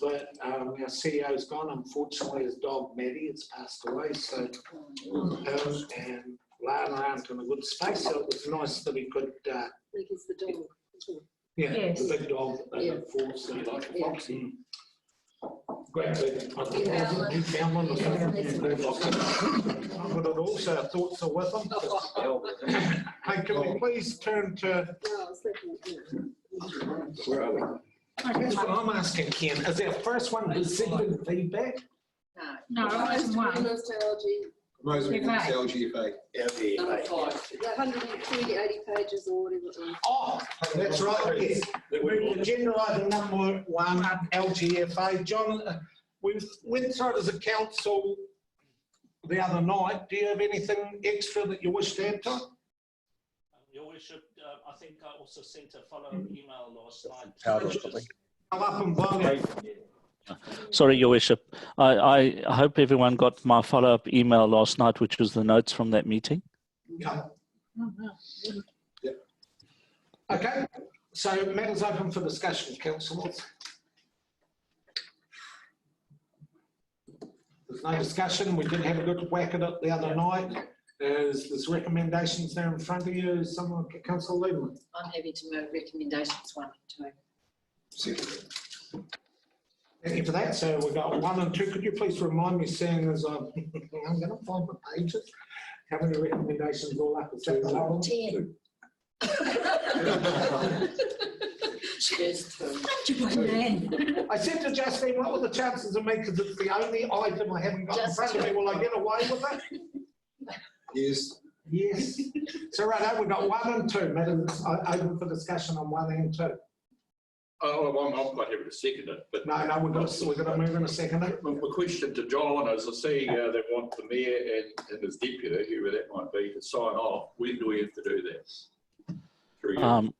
but our CEO's gone. Unfortunately, his dog Maddie has passed away, so and Lana aren't in a good space, so it was nice that he could. I think it's the dog. Yeah, yes. The big dog that they look for, so like a fox. Great big. Newfoundland or something. Not at all, so our thoughts are with them. Hey, can we please turn to. Where are we? That's what I'm asking, Ken. Is our first one receiving feedback? No, item one. Most LGFA. Number 5. 120, 80 pages or whatever it was. Oh, that's right, yes. We're agenda item number 1, LGFA. John, we went through it as a council the other night. Do you have anything extra that you wish to add to it? Your Worship, I think I also sent a follow-up email last night. Come up and vote. Sorry, Your Worship. I hope everyone got my follow-up email last night, which was the notes from that meeting. Yeah. Okay, so matters open for discussion, councillors. There's no discussion. We did have a good whack at it the other night. There's recommendations there in front of you. Someone, Councillor Lieberman. I'm happy to move recommendations 1 and 2. Thank you for that. So we've got 1 and 2. Could you please remind me, seeing as I'm going to find the pages, how many recommendations all up? 10. I said to Justine, what were the chances of me, because it's the only item I haven't got in front of me, will I get away with it? Yes. Yes. So right, we've got 1 and 2. Matters open for discussion on 1 and 2. Oh, I'm quite happy to second it. But No, we're going to move in a second. my question to John is, I see they want the mayor and his deputy, whoever that might be, to sign off. When do we have to do that? Through you?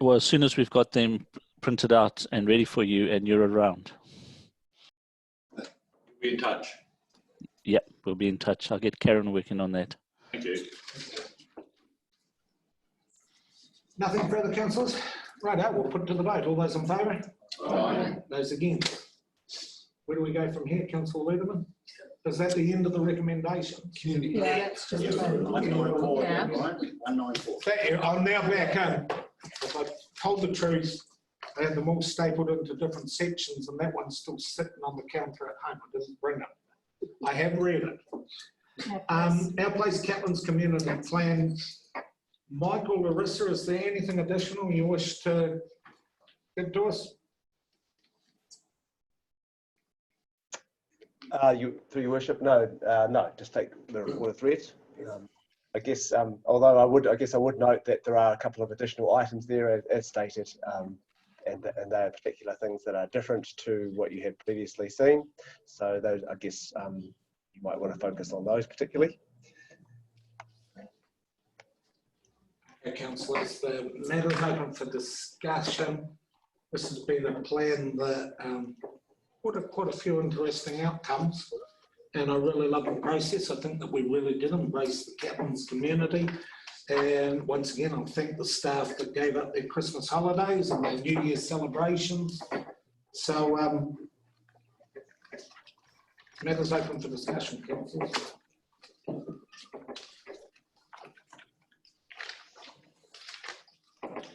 Well, as soon as we've got them printed out and ready for you and you're around. Be in touch. Yeah, we'll be in touch. I'll get Karen working on that. Thank you. Nothing further, councillors? Right, we'll put it to the vote. All those in favour? Aye. Those against? Where do we go from here, Councillor Lieberman? Is that the end of the recommendations? Yeah, it's just 194. Yeah. 194. I'm now back in. If I told the truth, I had them all stapled into different sections, and that one's still sitting on the counter at home. I didn't bring it. I have read it. Our Place Catlins Community Plan. Michael, Larissa, is there anything additional you wish to give to us? Through your worship, no, just take the report of threat. I guess, although I would note that there are a couple of additional items there as stated, and they are particular things that are different to what you had previously seen. So those, I guess, you might want to focus on those particularly. Okay, councillors, the matter is open for discussion. This has been a plan that quite a few interesting outcomes, and I really love the process. I think that we really did embrace the Catlins community, and once again I thank the staff that gave up their Christmas holidays and their New Year's celebrations. So matters open for discussion, councillors.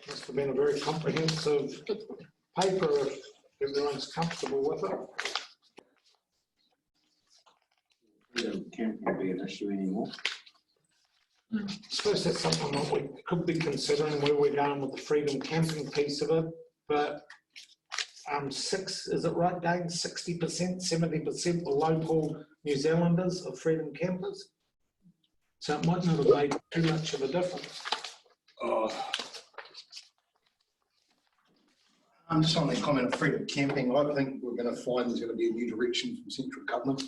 Must have been a very comprehensive paper if everyone's comfortable with it. Can't be an issue anymore. I suppose that's something that we could be considering, where we're going with the freedom camping piece of it. But is it right, Dane? 60%, 70% were local New Zealanders of freedom campers. So it might not have made too much of a difference. I'm just on the comment of freedom camping. I think we're going to find there's going to be a new direction from central government.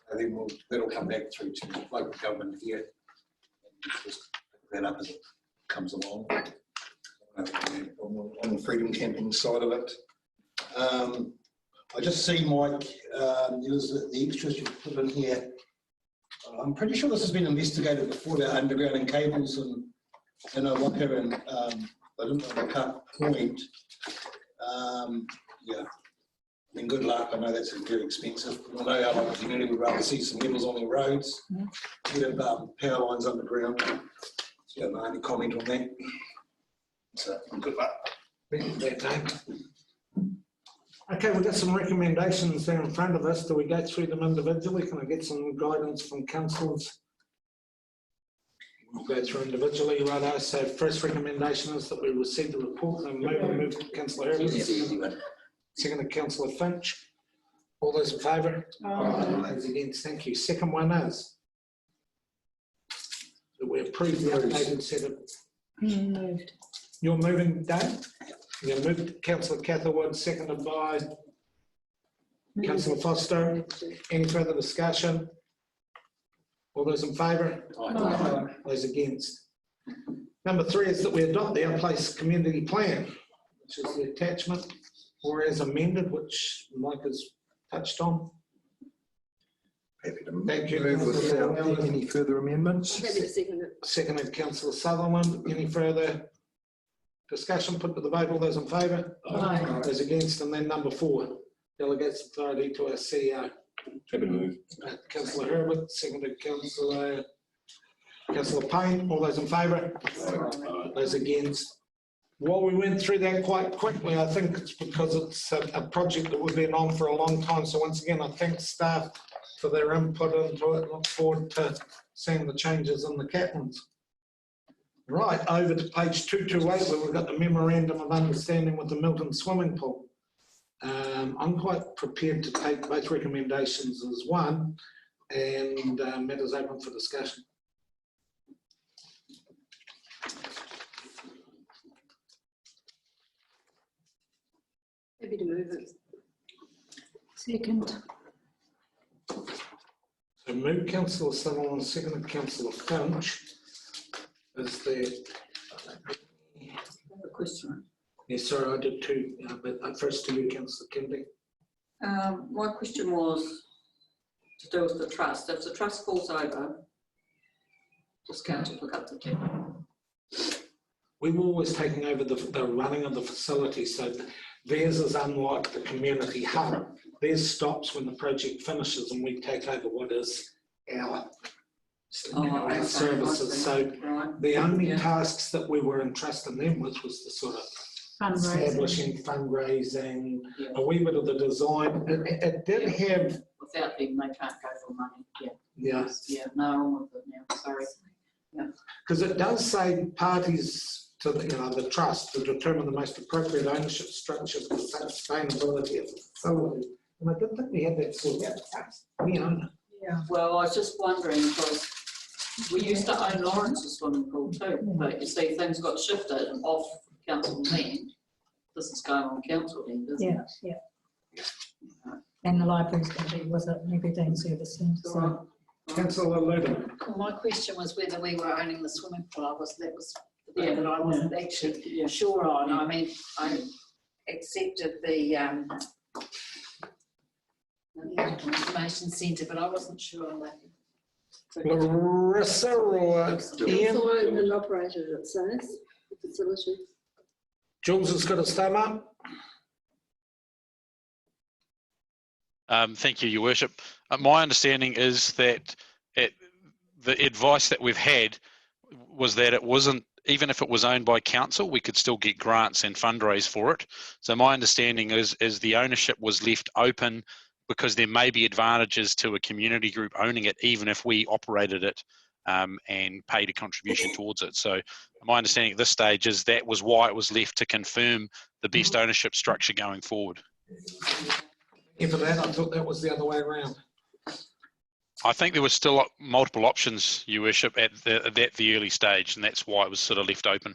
And then that'll come back through to local government here. Just pick that up as it comes along. On the freedom camping side of it. I just see, Mike, there's the extras you put in here. I'm pretty sure this has been investigated before, about undergrounding cables and a waka, and I didn't know the cut point. Yeah, And good luck. I know that's very expensive. I know our local community would rather see some levels on their roads. Get power lines underground. So you have any comment on that? So good luck. Okay, we've got some recommendations there in front of us. Do we go through them individually? Can I get some guidance from councillors? We'll go through individually, righto. So first recommendation is that we receive the report and move Councillor Herbert, second Councillor Finch. All those in favour? All those against, thank you. Second one is that we approve the updated set of... Moved. You're moving, Dave? You moved, Councillor Catherwood, seconded by Councillor Foster. Any further discussion? All those in favour? Those against. Number 3 is that we adopt the Outplace Community Plan, which is the attachment, or as amended, which Mike has touched on. Happy to Thank you. move without any further amendments. Happy to second it. Seconded Councillor Sutherland. Any further discussion? Put to the vote. All those in favour? Aye. Those against. And then number 4, delegates authority to our CEO. Happy to move. Councillor Herbert, seconded Councillor Payne. All those in favour? Those against. While we went through that quite quickly, I think it's because it's a project that we've been on for a long time. So once again, I thank staff for their input into it. Look forward to seeing the changes in the Catlins. Right, over to page 228, where we've got the memorandum of understanding with the Milton swimming pool. I'm quite prepared to take both recommendations as one, and matters open for discussion. Happy to move it. Second. So move Councillor Sutherland, seconded Councillor Finch. Is there A question. Yes, sorry, I did too, but first to you, Councillor Kennedy. My question was to do with the trust. If the trust falls over, just going to pick up the tab. We were always taking over the running of the facility, so theirs is unlike the community hub. Theirs stops when the project finishes and we take over what is our services. So Right. the only tasks that we were entrusting them with was the sort of establishing, fundraising, a wee bit of the design. It did have... Without them, they can't go for money. Yeah. Yeah, no, I'm with it now. Sorry. Because it does say parties to the trust to determine the most appropriate ownership structure for the sustainability of the facility. And I didn't think we had that sorted out. We own it. Yeah. Well, I was just wondering because we used to own Lawrence's swimming pool too, but you see things got shifted off council land. This is going on council land, isn't it? Yeah. And the library's going to be with it and everything servicing. So. Councillor Luton. Well, my question was whether we were owning the swimming pool. That was the bit that I wasn't actually sure on. I mean, I accepted the information centre, but I wasn't sure on that. Larissa or Ian? Council owned and operated, it says, the facility. Jules has got his thumb up. Thank you, Your Worship. My understanding is that the advice that we've had was that it wasn't, even if it was owned by council, we could still get grants and fundraise for it. So my understanding is the ownership was left open because there may be advantages to a community group owning it, even if we operated it and paid a contribution towards it. So my understanding at this stage is that was why it was left to confirm the best ownership structure going forward. And for that, I thought that was the other way around. I think there was still multiple options, Your Worship, at the early stage, and that's why it was sort of left open.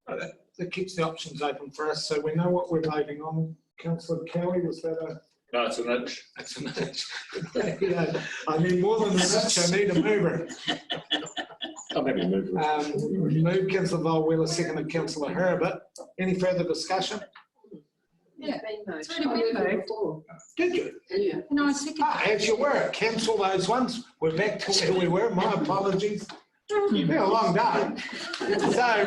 That keeps the options open for us, so we know what we're voting on. Councillor Cowie, was that a... No, it's an inch. It's an inch. Yeah, I need more than an inch, I need a mover. I'm happy to move. Move Councillor Volwheeler, seconded Councillor Herbert. Any further discussion? Yeah, It's already been moved. Did you? Yeah. No, I second. As you were, cancel those ones. We're back to where we were. My apologies. It's been a long day. So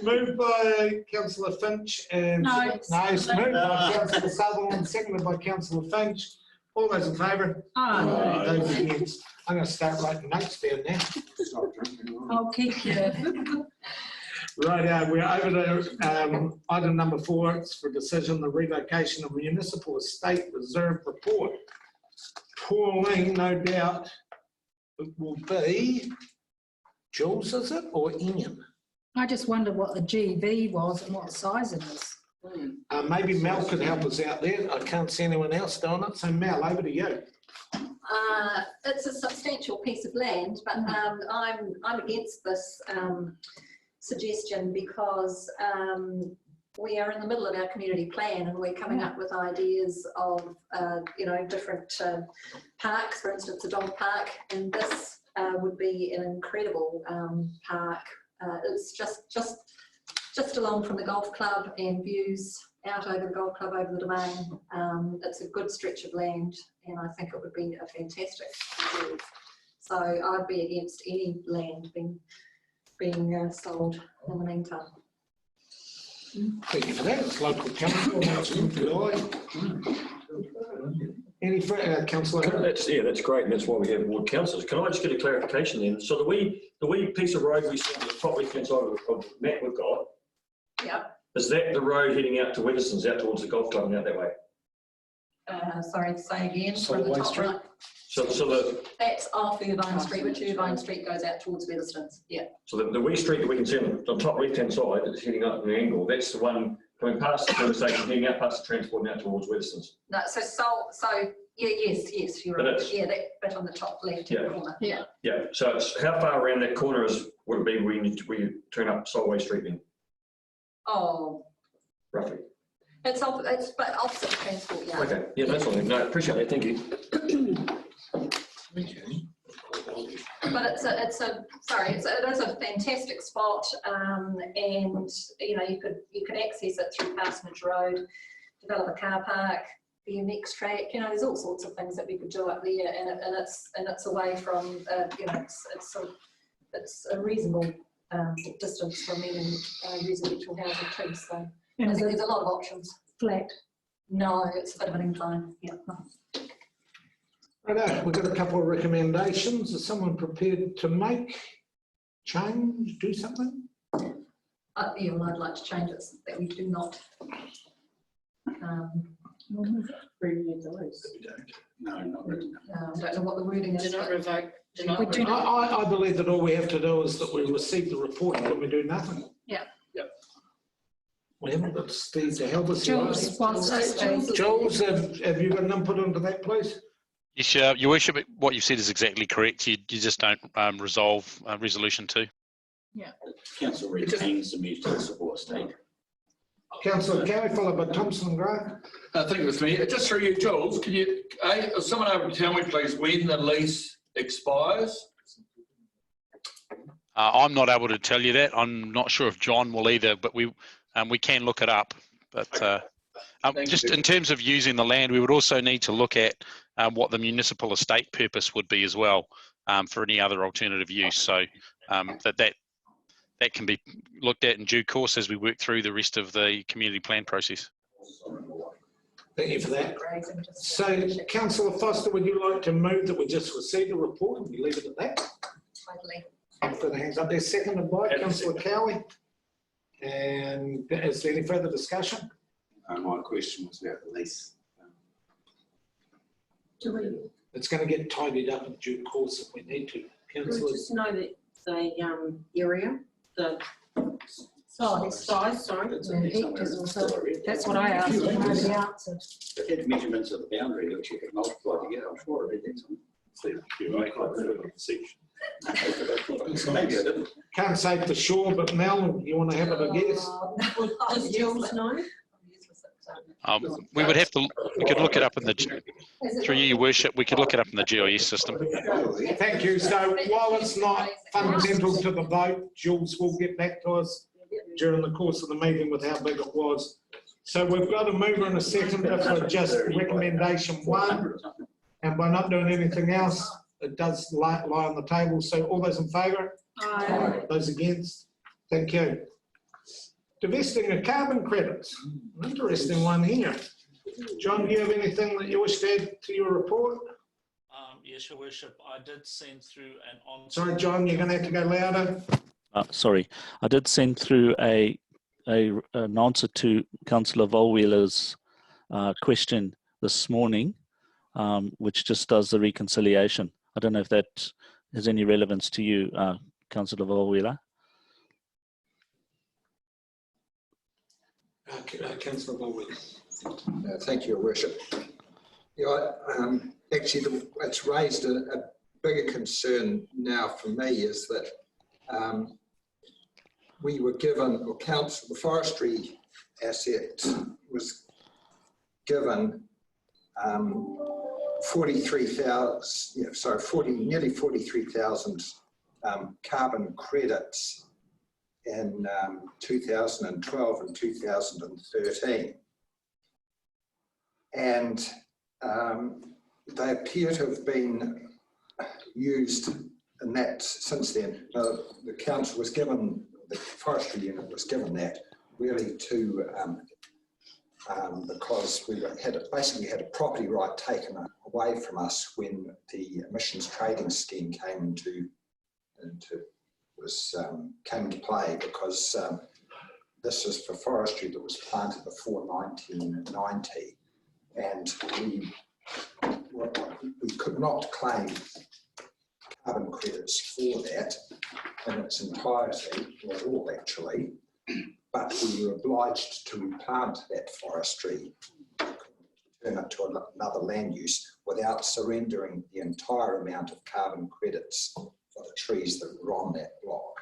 moved by Councillor Finch and it's moved by Councillor Sutherland, seconded by Councillor Finch. All those in favour? Aye. Those against? I'm going to start writing notes down now. I'll keep you. Right, we're over to item number 4. It's for decision the revocation of municipal estate reserve report. Pauline, no doubt, it will be Jules, is it, or Ian? I just wonder what the GV was and what size it is. Maybe Mel could help us out there. I can't see anyone else doing it. So Mel, over to you. It's a substantial piece of land, but I'm against this suggestion because we are in the middle of our community plan and we're coming up with ideas of different parks, for instance a dog park, and this would be an incredible park. It's just along from the golf club and views out over the golf club, over the domain. It's a good stretch of land and I think it would be a fantastic reserve. So I'd be against any land being sold in the meantime. Thank you for that. It's local council. That's a good eye. Any further, Councillor? That's great, and that's why we have ward councillors. Can I just get a clarification then? So the wee piece of road we see on the top left-hand side of the map we've got, is that the road heading out to Weatherston's, out towards the golf club and out that way? Sorry, say again. So from the Way top Street? right. So That's off Irvine Street, which Irvine Street goes out towards Weatherston's. Yeah. So the wee street that we can see on the top left-hand side that's heading up an angle, that's the one coming past the service station, heading out past the transport and out towards Weatherston's. No, so yeah, yes, you're right. Yeah, that bit on the top left corner. Yeah. Yeah. So it's, how far around that corner would it be where you turn up Solway Street then? Oh, Roughly. it's opposite the transport yard. Okay. Yeah, that's fine. No, appreciate that. Thank you. But it is a fantastic spot, and you could access it through Parsonage Road, develop a car park, BMX track. There's all sorts of things that we could do up there, and it's away from it's a reasonable distance from even residential housing too. So I think there's a lot of options. Flat? No, it's a bit of an incline. Yeah. Right, we've got a couple of recommendations. Is someone prepared to make change, do something? Yeah, well, I'd like to change it so that we do not. No, not really. I don't know what the wording is. Do not revoke. I believe that all we have to do is that we receive the report and we do nothing. Yeah. We haven't got Steve to help us. Jules wants to speak. Jules, have you got an input onto that, please? Yes, Your Worship, what you've said is exactly correct. You just don't resolve resolution 2. Yeah. Council retains the municipal estate. Councillor Cowie, followed by Thompson and Gray. I think it was me. Just through you, Jules, can you, someone able to tell me, please, when the lease expires? I'm not able to tell you that. I'm not sure if John will either, but we can look it up. But just in terms of using the land, we would also need to look at what the municipal estate purpose would be as well for any other alternative use. So that can be looked at in due course as we work through the rest of the community plan process. Thank you for that. So, Councillor Foster, would you like to move that we just receive the report and we leave it at that? Totally. After the hands up there, seconded by Councillor Cowie. And is there any further discussion? My question was about the lease. It's going to get tidied up in due course if we need to. Do we Councillor, just know that the area, the size, sorry. That's what I asked, and nobody answered. If you had measurements of the boundary, which you could multiply together, I'm sure it'd be maybe I didn't. can't say for sure, but Mel, you want to have it a guess? Does Jules know? We would have to. We could look it up in the. Through Your Worship, we could look it up in the GIS system. Thank you. So while it's not fundamental to the vote, Jules will get back to us during the course of the meeting with how big it was. So we've got a mover and a seconder for just recommendation 1, and by not doing anything else, it does lie on the table. So all those in favour? Aye. Those against? Thank you. Divesting of carbon credits. An interesting one here. John, do you have anything that you wish to add to your report? Yes, Your Worship. I did send through an answer. Sorry, John, you're going to have to go louder. Sorry, I did send through an answer to Councillor Volweiler's question this morning, which just does the reconciliation. I don't know if that has any relevance to you, Councillor Volweiler. Councillor Volweiler. Thank you, Your Worship. Yeah, actually, it's raised a bigger concern now for me is that we were given, or council, the forestry asset was given nearly 43,000 carbon credits in 2012 and 2013. And they appear to have been used in that since then. The council was given, the forestry unit was given that really to because we basically had a property right taken away from us when the emissions trading scheme came came into play, because this is for forestry that was planted before 1990, and we could not claim carbon credits for that in its entirety, or all actually, but we were obliged to replant that forestry, turn it to another land use without surrendering the entire amount of carbon credits for the trees that were on that block.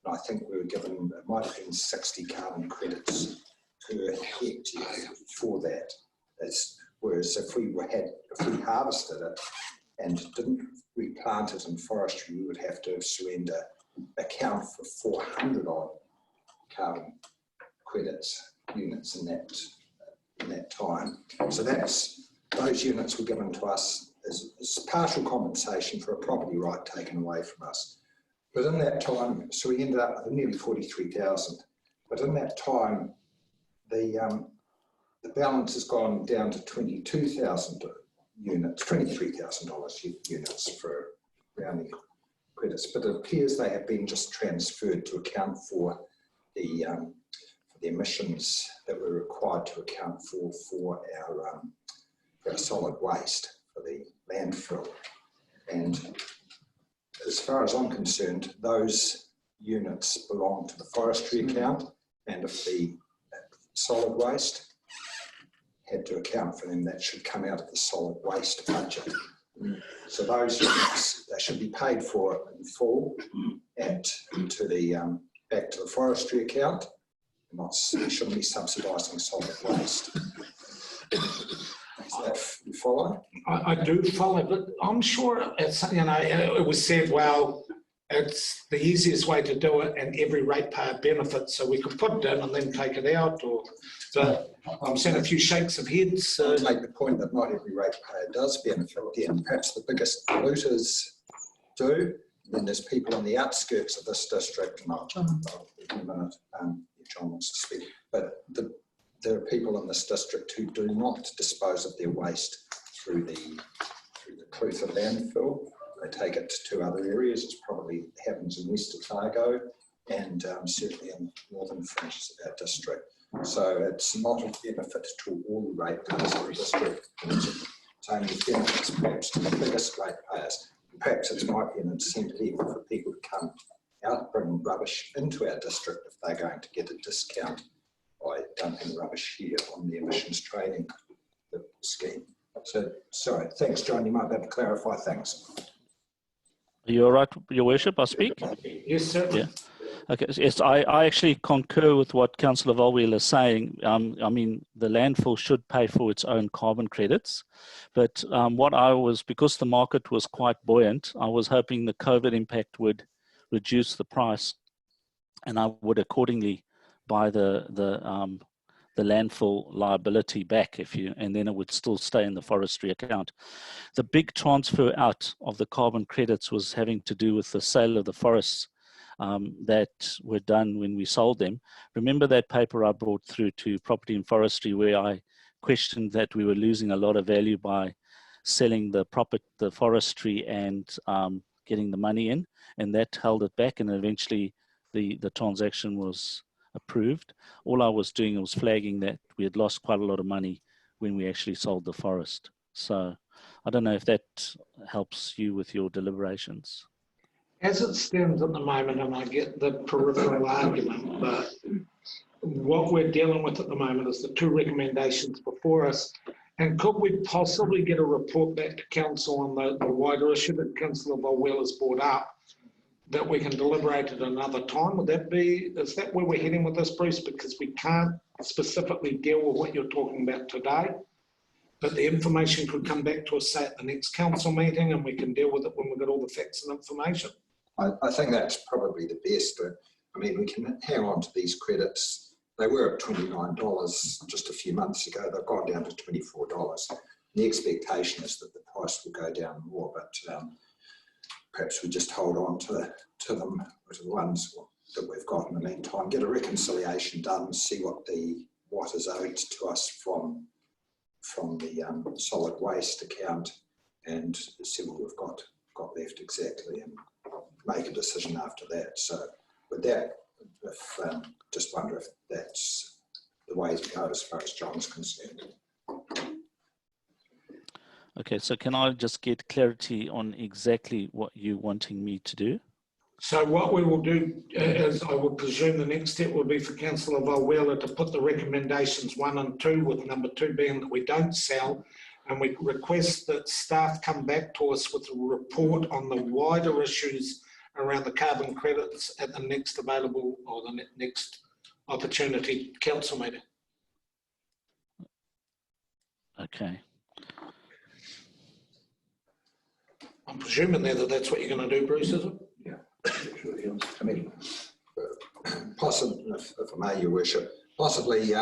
And I think we were given, it might have been 60 carbon credits per hectare for that. Whereas if we harvested it and didn't replant it in forestry, we would have to surrender, account for 400 odd carbon credits units in that time. So those units were given to us as partial compensation for a property right taken away from us. But in that time, so we ended up with nearly 43,000. But in that time, the balance has gone down to 22,000 units, $23,000 units for rounding credits. But it appears they have been just transferred to account for the emissions that we're required to account for our solid waste, for the landfill. And as far as I'm concerned, those units belong to the forestry account, and if the solid waste had to account for them, that should come out of the solid waste budget. So those units, they should be paid for in full and back to the forestry account. We shouldn't be subsidising solid waste. Does that you follow? I do follow, but I'm sure it's, it was said, well, it's the easiest way to do it and every ratepayer benefits, so we could put it in and then take it out. But I'm seeing a few shakes of heads. I make the point that not every ratepayer does benefit again. Perhaps the biggest polluters do. Then there's people on the outskirts of this district, in a minute, John wants to speak, but there are people in this district who do not dispose of their waste through the Clutha landfill. They take it to other areas. It probably happens in West Otago and certainly in northern fringes of our district. So it's not a benefit to all the ratepayers of the district. It's only benefits perhaps to the biggest ratepayers. Perhaps it might be an incentive for people to come out, bring rubbish into our district if they're going to get a discount by dumping rubbish here on the emissions trading scheme. So, sorry, thanks, John. You might be able to clarify things. Are you all right, Your Worship? I speak? Yes, sir. Yeah. Okay. Yes, I actually concur with what Councillor Volweiler is saying. I mean, the landfill should pay for its own carbon credits, but because the market was quite buoyant, I was hoping the COVID impact would reduce the price, and I would accordingly buy the landfill liability back and then it would still stay in the forestry account. The big transfer out of the carbon credits was having to do with the sale of the forests that were done when we sold them. Remember that paper I brought through to Property and Forestry where I questioned that we were losing a lot of value by selling the forestry and getting the money in, and that held it back, and eventually the transaction was approved. All I was doing was flagging that we had lost quite a lot of money when we actually sold the forest. So I don't know if that helps you with your deliberations. As it stands at the moment, and I get the peripheral argument, but what we're dealing with at the moment is the two recommendations before us. And could we possibly get a report back to council on the wider issue that Councillor Volwell has brought up, that we can deliberate at another time? Is that where we're heading with this, Bruce? Because we can't specifically deal with what you're talking about today, but the information could come back to us, say, at the next council meeting, and we can deal with it when we've got all the facts and information. I think that's probably the best. I mean, we can hang on to these credits. They were at $29 just a few months ago. They've gone down to $24. The expectation is that the price will go down more, but perhaps we just hold on to them, to the ones that we've got in the meantime, get a reconciliation done, see what is owed to us from the solid waste account, and see what we've got left exactly, and make a decision after that. So with that, just wonder if that's the way to go as far as John's concerned. Okay, so can I just get clarity on exactly what you're wanting me to do? So what we will do is, I would presume the next step will be for Councillor Volwell to put the recommendations 1 and 2, with number 2 being that we don't sell, and we request that staff come back to us with a report on the wider issues around the carbon credits at the next available, or the next opportunity council meeting. Okay. I'm presuming there that that's what you're going to do, Bruce, is it? Yeah. I mean, possibly, if I may, Your Worship, possibly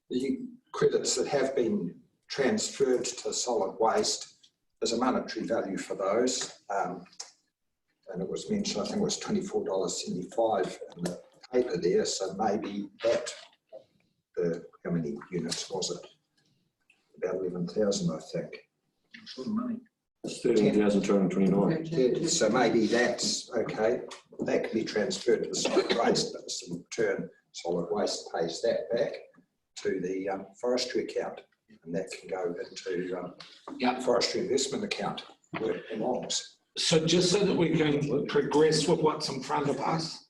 the credits that have been transferred to solid waste, there's a monetary value for those. And it was mentioned, I think it was $24.75 in the paper there, so maybe that, how many units was it? About 11,000, I think. Money. It's 13,229. So maybe that's okay. That can be transferred to the solid waste, but in return, solid waste pays that back to the forestry account, and that can go into forestry investment account where it belongs. So just so that we can progress with what's in front of us,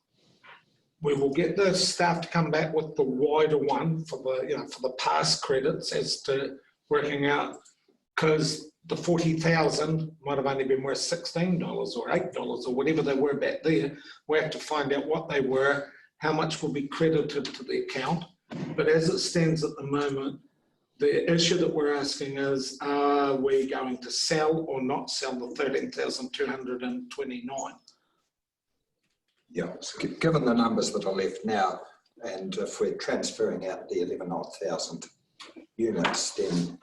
we will get the staff to come back with the wider one for the past credits as to working out, because the 40,000 might have only been worth $16 or $8 or whatever they were back there. We have to find out what they were, how much will be credited to the account. But as it stands at the moment, the issue that we're asking is, are we going to sell or not sell the 13,229? Yeah, so given the numbers that are left now, and if we're transferring out the 11,000 units, then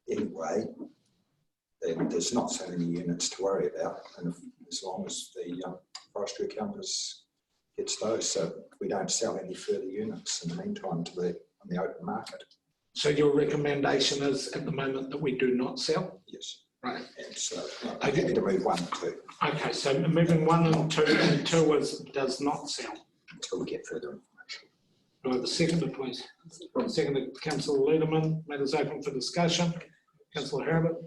anyway, then there's not so many units to worry about, and as long as the forestry account gets those, so we don't sell any further units in the meantime on the open market. So your recommendation is at the moment that we do not sell? Yes. Right. And so I'm happy to move 1 and 2. Okay, so moving 1 and 2, and 2 does not sell. Until we get further information. Do I have a seconder, please? Seconded, Councillor Lederman. Matters open for discussion. Councillor Herbert.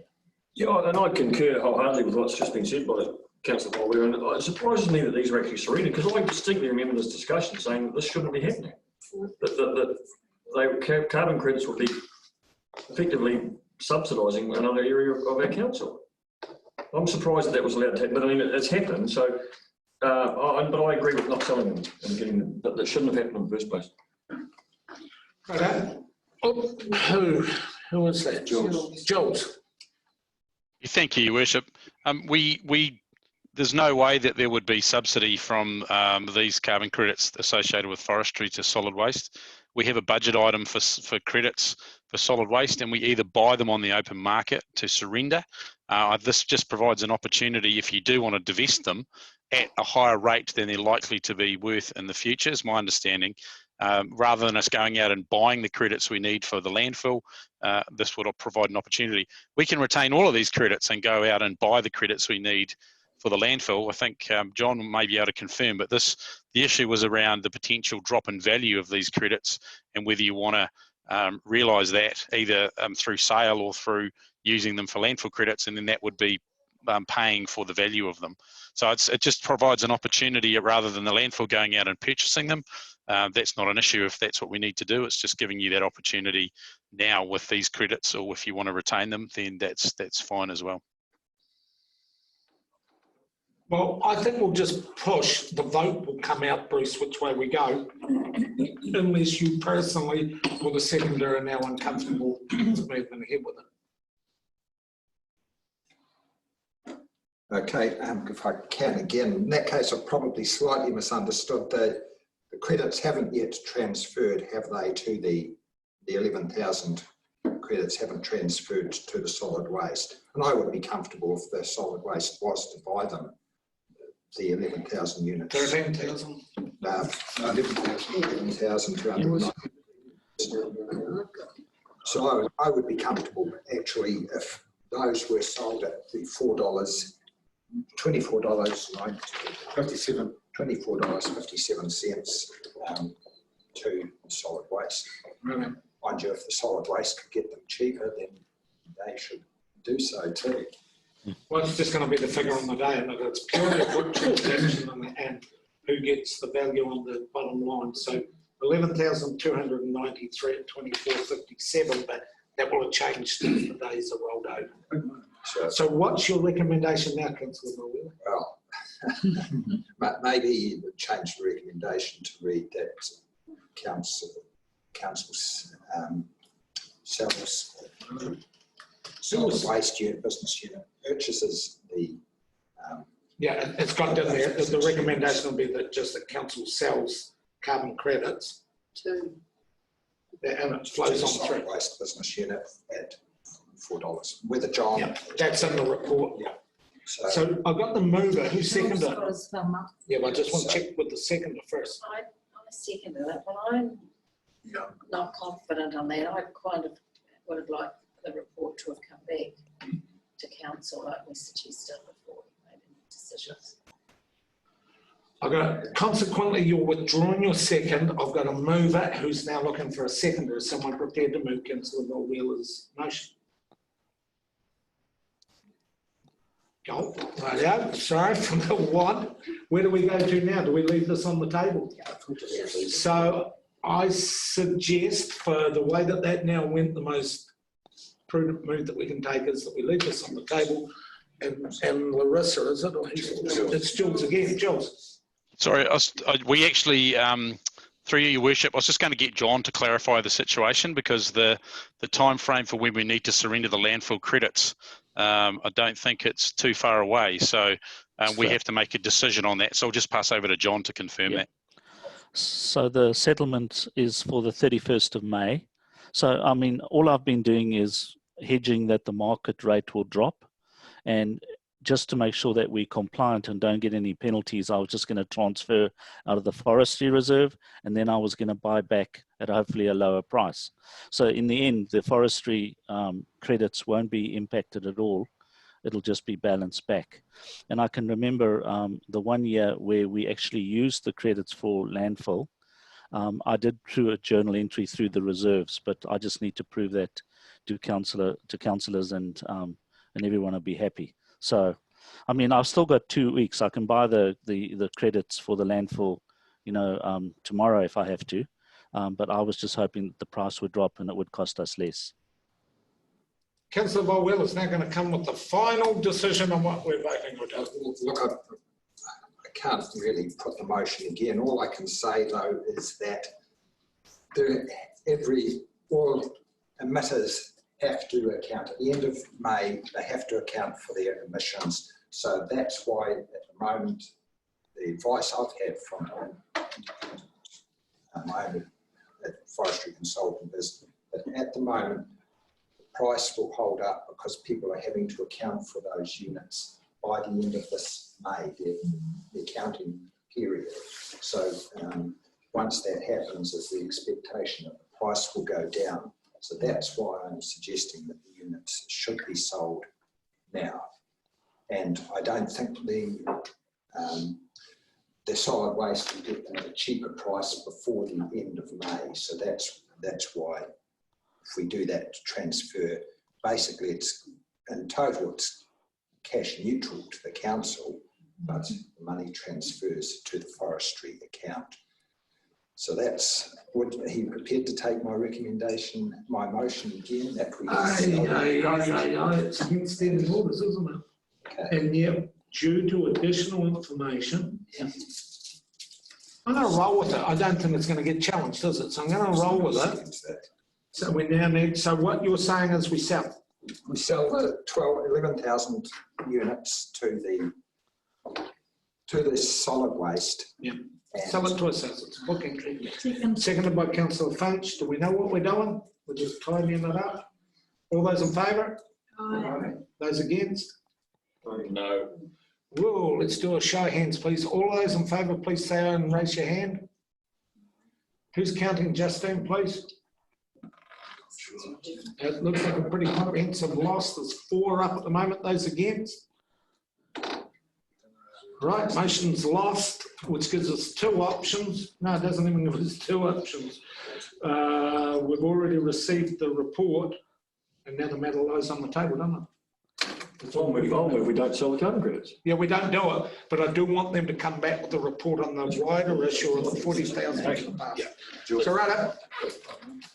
Yeah, and I concur wholeheartedly with what's just been said by Councillor Volwell, and it surprises me that these are actually surrendered, because I distinctly remember this discussion saying that this shouldn't be happening. That carbon credits would be effectively subsidising another area of our council. I'm surprised that was allowed to happen, but I mean, it's happened, so, but I agree with not selling them and getting them, but that shouldn't have happened in the first place. Right. Who is that? Jules. Thank you, Your Worship. There's no way that there would be subsidy from these carbon credits associated with forestry to solid waste. We have a budget item for credits solid waste, and we either buy them on the open market to surrender. This just provides an opportunity if you do want to divest them at a higher rate than they're likely to be worth in the future, is my understanding. Rather than us going out and buying the credits we need for the landfill, this would provide an opportunity. We can retain all of these credits and go out and buy the credits we need for the landfill. I think John may be able to confirm, but the issue was around the potential drop in value of these credits and whether you want to realise that either through sale or through using them for landfill credits, and then that would be paying for the value of them. So it just provides an opportunity rather than the landfill going out and purchasing them. That's not an issue if that's what we need to do. It's just giving you that opportunity now with these credits, or if you want to retain them, then that's fine as well. Well, I think we'll just push. The vote will come out, Bruce, which way we go, unless you personally or the seconder are now uncomfortable with moving ahead with it. Okay, if I can again, in that case, I've probably slightly misunderstood. The credits haven't yet transferred, have they, to the 11,000 credits haven't transferred to the solid waste. And I would be comfortable if the solid waste was to buy them, the 11,000 units. 13,000? 11,290. So I would be comfortable, actually, if those were sold at the $24.57 to solid waste. Right. Mind you, if the solid waste could get them cheaper, then they should do so too. Well, it's just going to be the figure on the day, and it's purely a good transaction and who gets the value on the bottom line. So 11,293 at 24.57, but that will have changed as the days are rolled over. So what's your recommendation now, Councillor Mulwell? Well, maybe you would change the recommendation to read that council's sells solid waste unit, business unit purchases the. Yeah, it's got in there. The recommendation will be that just the council sells carbon credits to, and it flows on through. Solid waste business unit at $4. Whether John. Yeah, that's in the report. Yeah. So I've got the mover. Who seconded it? Thumb up. Yeah, but I just want to check with the seconder first. I seconded it, but I'm not confident on that. I kind of would have liked the report to have come back to council like we suggested before we made any decisions. Consequently, you're withdrawing your second. I've got a mover who's now looking for a seconder. Is someone prepared to move Councillor Wheeler's motion? Go. Rightio. Sorry for the one. Where do we go to now? Do we leave this on the table? So I suggest, for the way that now went, the most prudent move that we can take is that we leave this on the table. And Larissa, is it? Or it's Jules again. Jules. Sorry, we actually, through your worship, I was just going to get John to clarify the situation, because the time frame for when we need to surrender the landfill credits, I don't think it's too far away. So we have to make a decision on that. So I'll just pass over to John to confirm that. So the settlement is for the 31st of May. So, I mean, all I've been doing is hedging that the market rate will drop. And just to make sure that we're compliant and don't get any penalties, I was just going to transfer out of the forestry reserve, and then I was going to buy back at hopefully a lower price. So in the end, the forestry credits won't be impacted at all. It'll just be balanced back. And I can remember the 1 year where we actually used the credits for landfill. I did through a journal entry through the reserves, but I just need to prove that to councillors and everyone will be happy. So, I mean, I've still got 2 weeks. I can buy the credits for the landfill, tomorrow if I have to. But I was just hoping that the price would drop and it would cost us less. Councillor Mulwell is now going to come with the final decision on what we're voting on. Look, I can't really put the motion again. All I can say, though, is that all emitters have to account at the end of May. They have to account for their emissions. So that's why, at the moment, the advice I've had from my own forestry consultant is But at the moment, the price will hold up because people are having to account for those units by the end of this May, the accounting period. So once that happens, is the expectation that the price will go down. So that's why I'm suggesting that the units should be sold now. And I don't think the solid waste will get them at a cheaper price before the end of May. So that's why if we do that transfer, basically it's in total it's cash neutral to the council, but the money transfers to the forestry account. So that's, would he prepared to take my recommendation, my motion again? That we it's against standing orders, isn't it? Okay. And yet, due to additional information, I'm going to roll with it. I don't think it's going to get challenged, is it? So I'm going to roll with it. So we now need, so what you're saying is we sell the 11,000 units to the solid waste. Yeah. Sell it to us as it's a book entry. Seconded by Councillor Finch. Do we know what we're doing? We're just tidying it up. All those in favour? Aye. Those against? No. Whoa, let's do a show of hands, please. All those in favour, please say aye and raise your hand. Who's counting? Justine, please. It looks like a pretty comprehensive loss. There's 4 up at the moment. Those against? Right, motion's lost, which gives us 2 options. No, it doesn't even give us 2 options. We've already received the report, and now the matter lies on the table, doesn't it? I'll move we don't sell the carbon credits. Yeah, we don't do it, but I do want them to come back with a report on the wider issue of the 40,000. Yeah. So right,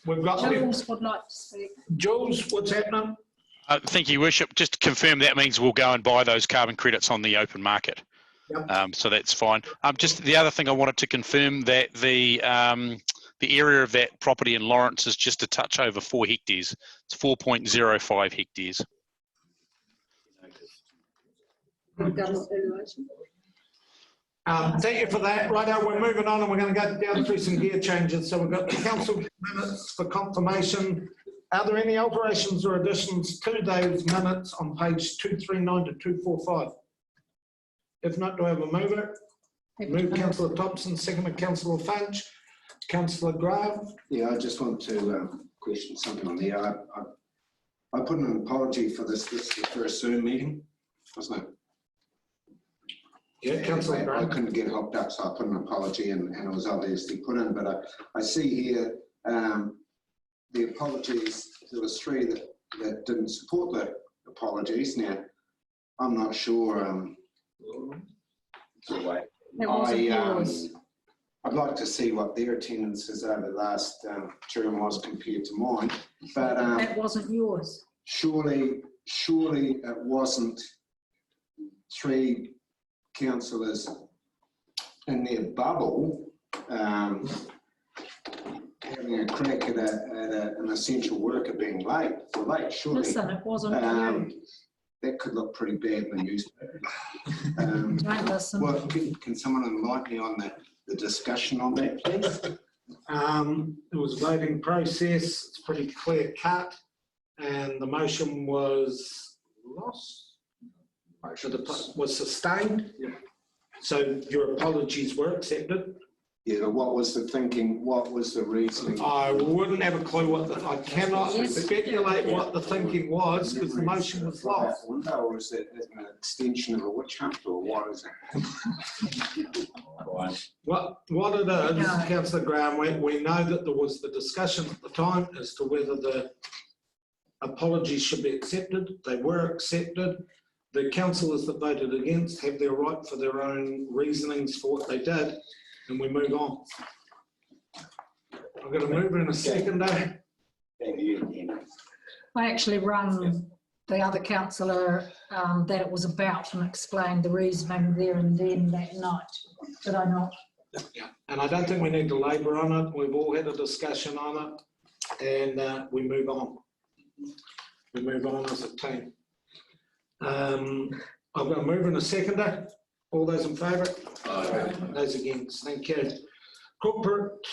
we've got Jules would like to speak. Jules, what's happening? Thank you, Worship. Just to confirm, that means we'll go and buy those carbon credits on the open market. Yep. So that's fine. Just the other thing I wanted to confirm that the area of that property in Lawrence is just a touch over 4 hectares. It's 4.05 hectares. Thank you for that. Right now, we're moving on and we're going to go down through some gear changes. So we've got the council minutes for confirmation. Are there any alterations or additions to those minutes on page 239 to 245? If not, do I have a mover? Move Councillor Thompson, second Councillor Finch. Councillor Graham. Yeah, I just want to question something on there. I put in an apology for this. This is the first Zoom meeting, wasn't it? Yeah, Councillor Graham. I couldn't get hooked up, so I put an apology and it was obviously put in. But I see here the apologies. There was 3 that didn't support the apologies. Now, I'm not sure. I'd like to see what their attendance is over the last term was compared to mine. But that wasn't yours. Surely it wasn't 3 councillors in their bubble having a crack at an essential worker being late. Surely. Listen, it wasn't you. That could look pretty bad in the newspaper. Don't listen. Well, can someone enlighten me on the discussion on that, please? It was a voting process. It's pretty clear cut, and the motion was lost. Was sustained. Yeah. So your apologies were accepted. Yeah, but what was the thinking? What was the reasoning? I wouldn't have a clue I cannot speculate what the thinking was because the motion was lost. Or is it an extension of a witch hunt, or what is it? What it is, Councillor Graham, we know that there was the discussion at the time as to whether the apologies should be accepted. They were accepted. The councillors that voted against have their right for their own reasonings for what they did. And we move on. I've got a mover in a second there. I actually rang the other councillor that it was about and explained the reasoning there and then that night. Did I not? Yeah, and I don't think we need to labour on it. We've all had a discussion on it and we move on. We move on as a team. I've got a mover and a seconder. All those in favour? Aye. Those against. Thank you. Corporate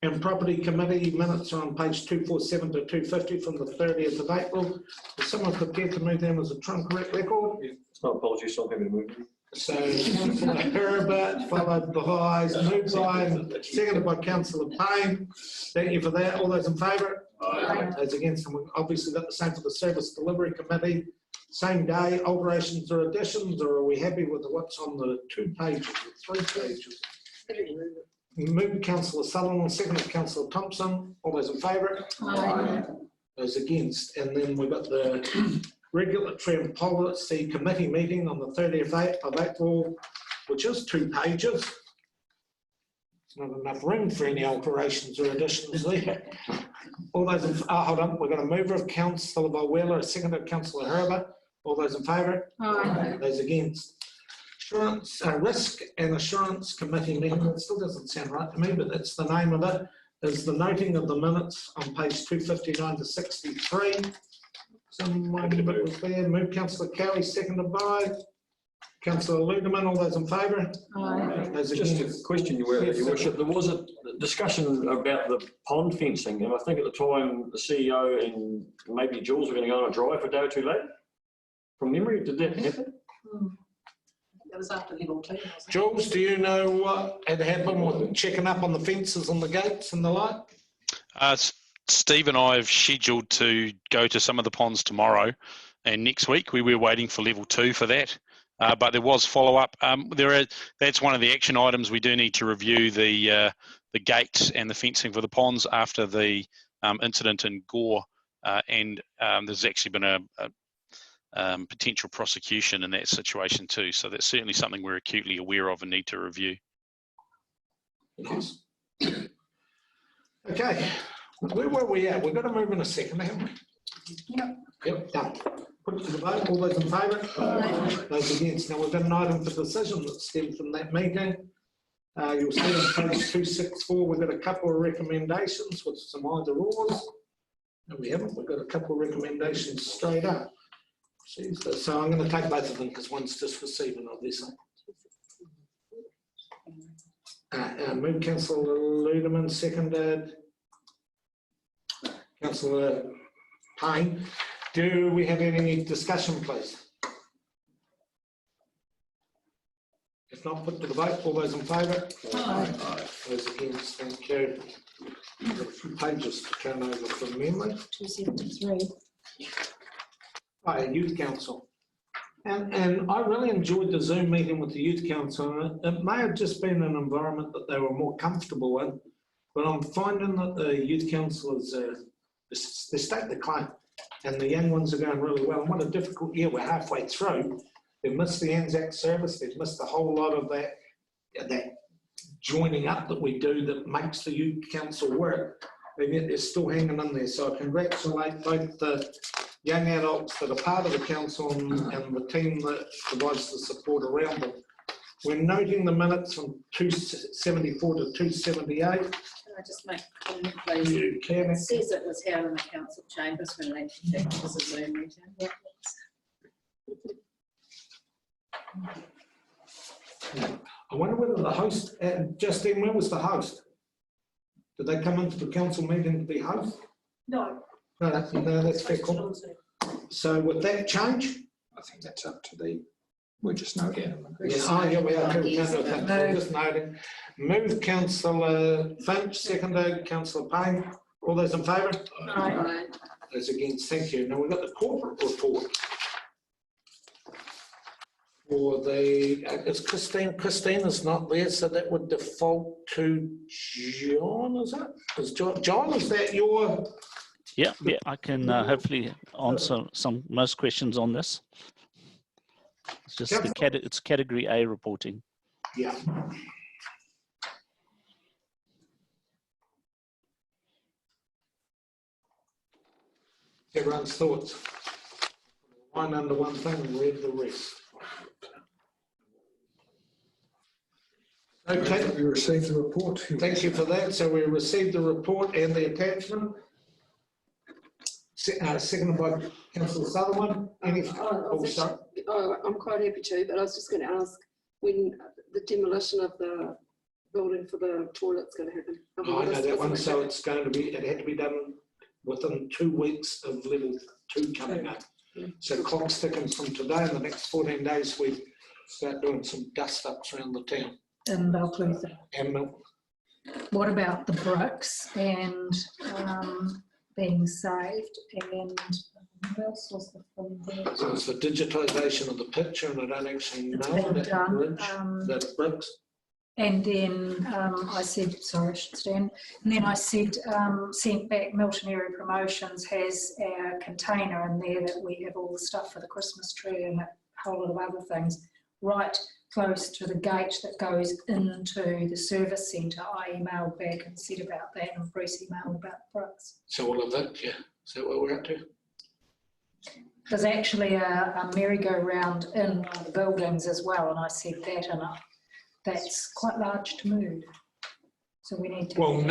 And Property Committee minutes are on page 247 to 250 from the 30th of April. Is someone prepared to move them as a trunk record? It's no apology, so I'm happy to move. So Councillor Herbert, followed by, moved by, and seconded by Councillor Payne. Thank you for that. All those in favour? Aye. Those against, and we've obviously got the same for the Service Delivery Committee. Same day, alterations or additions, or are we happy with what's on the 2 pages, or 3 pages? Moved Councillor Sutherland, seconded Councillor Thompson. All those in favour? Aye. Those against. And then we've got the Regulatory and Policy Committee meeting on the 30th of April, which is 2 pages. There's not enough room for any alterations or additions there. All those in, hold on, we've got a mover of Councillor Wheeler, a second of Councillor Herbert. All those in favour? Aye. Those against. Assurance, Risk and Assurance Committee meeting, it still doesn't sound right to me, but that's the name of it, is the noting of the minutes on page 259 to 63. Someone was there, moved Councillor Cowie, seconded by Councillor Ludeman. All those in favour? Aye. Those Just against. a question, Your Worship. There was a discussion about the pond fencing, and I think at the time the CEO and maybe Jules were going to go on a drive for a day or 2 later. From memory, did that happen? That was after level 2, wasn't it? Jules, do you know what had happened with checking up on the fences and the gates and the like? Steve and I have scheduled to go to some of the ponds tomorrow and next week. We were waiting for level 2 for that, but there was follow-up. That's one of the action items. We do need to review the gates and the fencing for the ponds after the incident in Gore, and there's actually been a potential prosecution in that situation too. So that's certainly something we're acutely aware of and need to review. Nice. Okay, where were we at? We've got to move in a second, haven't we? Yep, done. Put it to the vote. All those in favour? Those against. Now we've got an item for decision that stemmed from that meeting. You'll see on page 264 we've got a couple of recommendations with some either ors. No, we haven't. We've got a couple of recommendations straight up. So I'm going to take both of them because one's just receiving, obviously. Moved Councillor Ludeman, seconded Councillor Payne. Do we have any discussion, please? If not, put to the vote. All those in favour? Aye. Those against, thank you. I've got a few pages to turn over from memory. 273. Youth Council. And I really enjoyed the Zoom meeting with the Youth Council. It may have just been an environment that they were more comfortable in, but I'm finding that the Youth Council is, they state the claim, and the young ones are going really well. And what a difficult year, we're halfway through. They've missed the Anzac service, they've missed a whole lot of that joining up that we do that makes the Youth Council work, and yet they're still hanging in there. So I congratulate both the young adults that are part of the council and the team that provides the support around them. We're noting the minutes from 274 to 278. Can I just make a comment, please? You can. It says it was held in the council chambers when they think it was a Zoom meeting. I wonder whether the host, Justine, where was the host? Did they come into the council meeting to be host? No. No, that's fair call. So would that change? I think that's up to the, we're just noting. Yeah, we are. We're just noting. Move Councillor Finch, seconded Councillor Payne. All those in favour? Aye. Those against, thank you. Now we've got the corporate report. For the, it's Christine. Christine is not there, so that would default to John, is it? Is John, is that your? Yeah, I can hopefully answer most questions on this. It's just it's category A reporting. Yeah. Everyone's thoughts. One under one thing and read the rest. Okay. We received the report. Thank you for that. So we received the report and the attachment. Seconded by Councillor Sutherland. I'm quite happy to, but I was just going to ask, when the demolition of the building for the toilet's going to happen. Oh, I know that one, so it's going to be, it had to be done within 2 weeks of level 2 coming up. So clock's ticking from today, in the next 14 days, we start doing some dust ups around the town. In Clutha. And Milton. What about the bricks and being saved, and what else was the thing there? So it's the digitisation of the picture, and I don't actually It's know been that done, bridge, that bricks. And then I said, sorry, I should stand. And then I said, sent back Milton Area Promotions has our container in there that we have all the stuff for the Christmas tree and a whole lot of other things, right close to the gate that goes into the service centre. I emailed back and said about that, and Bruce emailed about bricks. So all of that, yeah. Is that what we're up to? There's actually a merry-go-round in one of the buildings as well, and I said that, and that's quite large to move. So we need to... Well,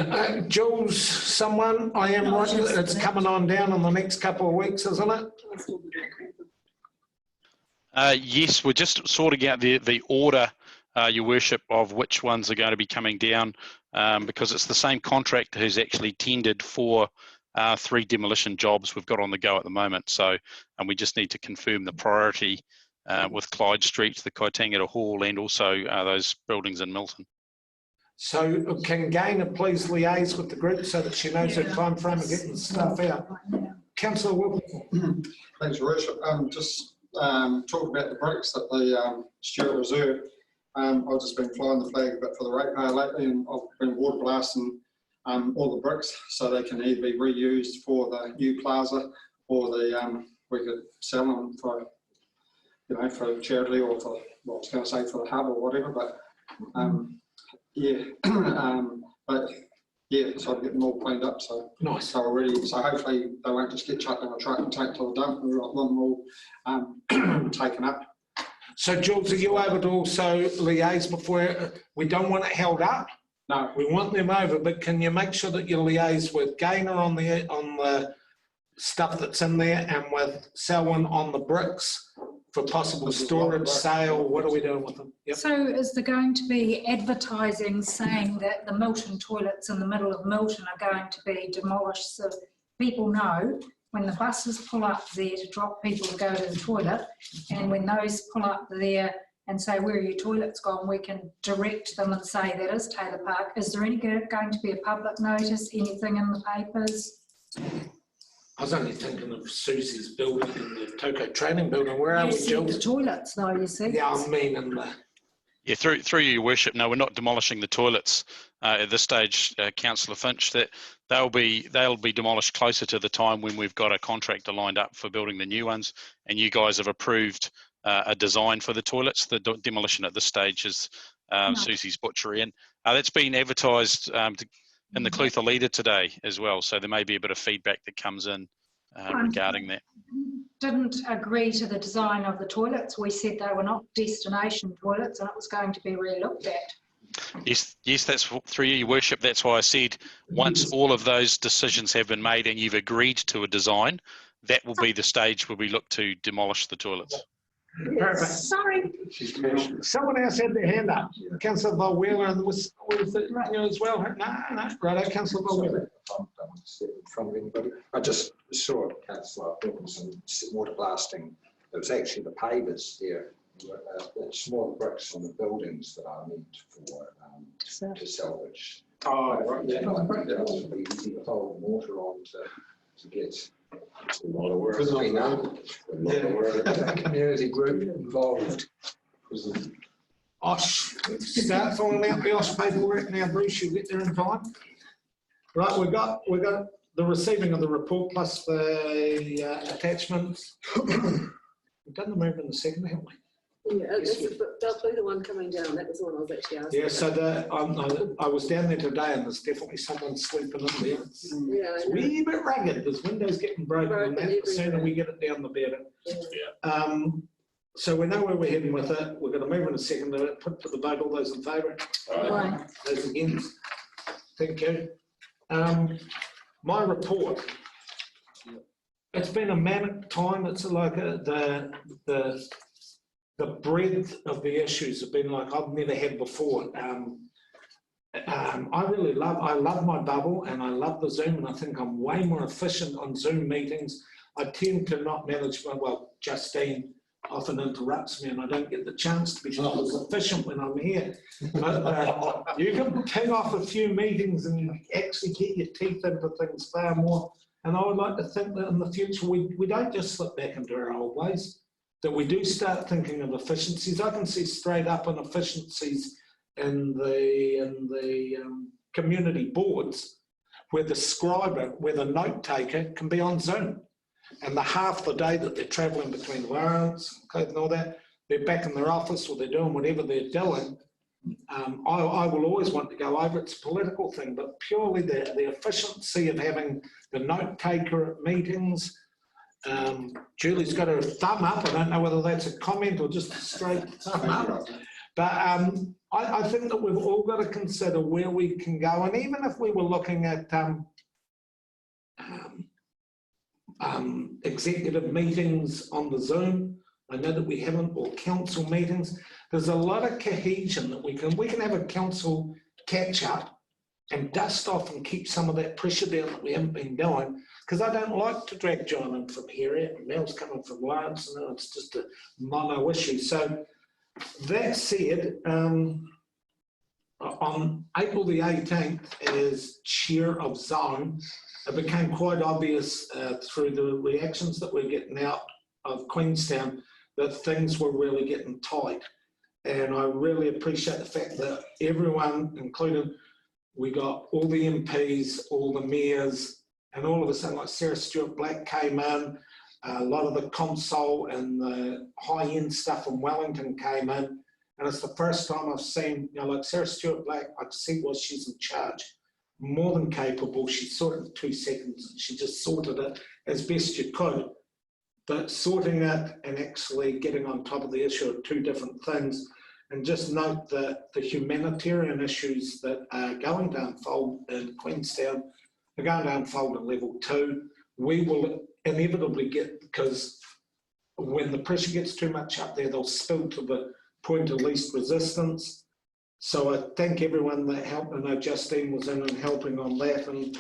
Jules, someone, I am right, it's coming on down in the next couple of weeks, isn't it? Yes, we're just sorting out the order, Your Worship, of which ones are going to be coming down, because it's the same contractor who's actually tendered for 3 demolition jobs we've got on the go at the moment. So, and we just need to confirm the priority with Clyde Street, the Kaitangata Hall, and also those buildings in Milton. So can Gaynor please liaise with the group so that she knows her time frame of getting stuff out? Councillor Wilson. Thanks, Your Worship. Just talk about the bricks at the Stewart Reserve. I've just been flying the flag a bit for the ratepayer lately, and I've been water blasting all the bricks so they can either be reused for the new plaza, or the we could sell them for, you know, for charity, or for, well, I was going to say for the hub or whatever, but yeah, but yeah, so I'm getting them all cleaned up. So nice. So already, so hopefully they won't just get chucked in a truck and taken to the dump. We've got them all taken up. So Jules, are you able to also liaise before? We don't want it held up. No, we want them over, but can you make sure that you liaise with Gaynor on the stuff that's in there, and with Selwyn on the bricks for possible storage, sale? What are we doing with them? Yep. So is there going to be advertising saying that the Milton toilets in the middle of Milton are going to be demolished, so people know when the buses pull up there to drop people to go to the toilet, and when those pull up there and say, where are your toilets gone, we can direct them and say that is Taylor Park. Is there any going to be a public notice, anything in the papers? I was only thinking of Susie's building and the Toko training building. Where are we, Jill? The toilets, though, you see. Yeah, I mean, in the... Yeah, through Your Worship. No, we're not demolishing the toilets at this stage, Councillor Finch. That they'll be demolished closer to the time when we've got a contractor lined up for building the new ones, and you guys have approved a design for the toilets. The demolition at this stage is Susie's Butchery, and that's been advertised in the Clutha Leader today as well. So there may be a bit of feedback that comes in regarding that. Didn't agree to the design of the toilets. We said they were not destination toilets, and it was going to be re-looked at. Yes, that's through Your Worship. That's why I said once all of those decisions have been made and you've agreed to a design, that will be the stage where we look to demolish the toilets. Perfect. Sorry. Someone else had their hand up. Councillor Volwheeler, and was it you as well? No, right, Councillor Volwheeler. I don't want to step in front of anybody. I just saw Councillor Wilkinson water blasting. It was actually the pavers there. Small bricks on the buildings that are meant for to salvage. Oh, right. Yeah, that would be easy to hold water on to get. A lot of work. Community group involved. Osh, start filling out the Osh paperwork now, Bruce. You'll get there in time. Right, we got the receiving of the report plus the attachments. We've done the move in the second, haven't we? Yeah, they'll be the one coming down. That was the one I was actually asking. Yeah, so I was down there today, and there's definitely someone sleeping in there. Yeah, it's a wee bit rugged. There's windows getting broken and that. The sooner we get it down, the better. Yeah. So we know where we're heading with it. We're going to move in a second to put to the vote. All those in favour? Aye. Those against? Thank you. My report. It's been a manic time. It's like the breadth of the issues have been like I've never had before. I love my bubble and I love the Zoom, and I think I'm way more efficient on Zoom meetings. I tend to not manage well, Justine often interrupts me and I don't get the chance to be as efficient when I'm here. But you can ping off a few meetings and actually get your teeth into things far more. And I would like to think that in the future we don't just slip back into our old ways, that we do start thinking of efficiencies. I can see straight up inefficiencies in the community boards where the scriber, where the note taker can be on Zoom. And the half the day that they're travelling between warrants and all that, they're back in their office or they're doing whatever they're doing. I will always want to go over, it's a political thing, but purely the efficiency of having the note taker at meetings. Julie's got her thumb up. I don't know whether that's a comment or just a straight thumb up. But I think that we've all got to consider where we can go. And even if we were looking at executive meetings on the Zoom, I know that we haven't, or council meetings, there's a lot of cohesion that we can have a council catch up and dust off and keep some of that pressure down that we haven't been doing, because I don't like to drag John in from here, and Mel's coming from Lawrence, and it's just a mono issue. So that said, on April the 18th, as chair of Zone, it became quite obvious through the reactions that we're getting out of Queenstown that things were really getting tight. And I really appreciate the fact that everyone, including, we got all the MPs, all the mayors, and all of a sudden, like Sarah Stewart-Black came in, a lot of the console and the high-end stuff from Wellington came in. And it's the first time I've seen, like Sarah Stewart-Black, I can see why she's in charge. More than capable, she sorted it in 2 seconds. She just sorted it as best you could. But sorting it and actually getting on top of the issue are two different things. And just note that the humanitarian issues that are going to unfold in Queenstown are going to unfold at level 2. We will inevitably get, because when the pressure gets too much up there, they'll spill to the point of least resistance. So I thank everyone that helped. I know Justine was in and helping on that, and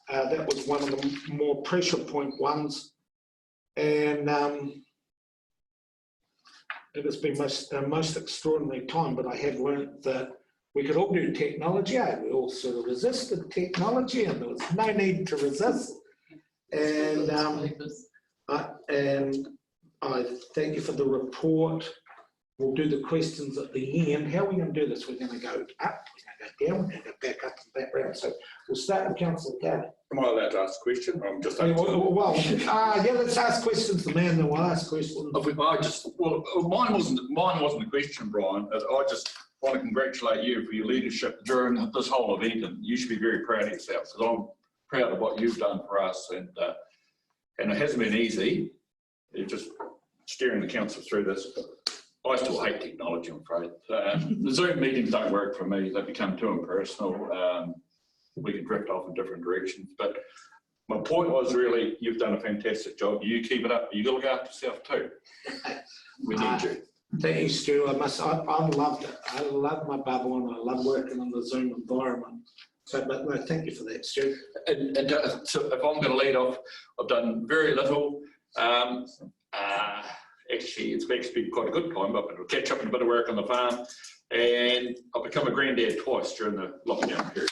that was one of the more pressure point ones. And it has been a most extraordinary time, but I have learned that we could all do technology. We all sort of resisted technology, and there was no need to resist. And I thank you for the report. We'll do the questions at the end. How are we going to do this? We're going to go up, we're going to go down, we're going to go back up and back round. So we'll start with Councillor Kelly. Am I allowed to ask a question? I'm just yeah, let's ask questions. The man that will ask questions. Mine wasn't a question, Brian. I just want to congratulate you for your leadership during this whole event, and you should be very proud of yourself, because I'm proud of what you've done for us, and it hasn't been easy. It's just steering the council through this. I still hate technology, I'm afraid. The Zoom meetings don't work for me. They become too impersonal. We can drift off in different directions. But my point was really, you've done a fantastic job. You keep it up. You've got to look after yourself too. We need you. Thank you, Stu. I loved it. I love my bubble, and I love working in the Zoom environment. So, but no, thank you for that, Stu. So if I'm going to lead off, I've done very little. Actually, it's been quite a good time, but I'll catch up on a bit of work on the farm, and I've become a granddad twice during the lockdown period.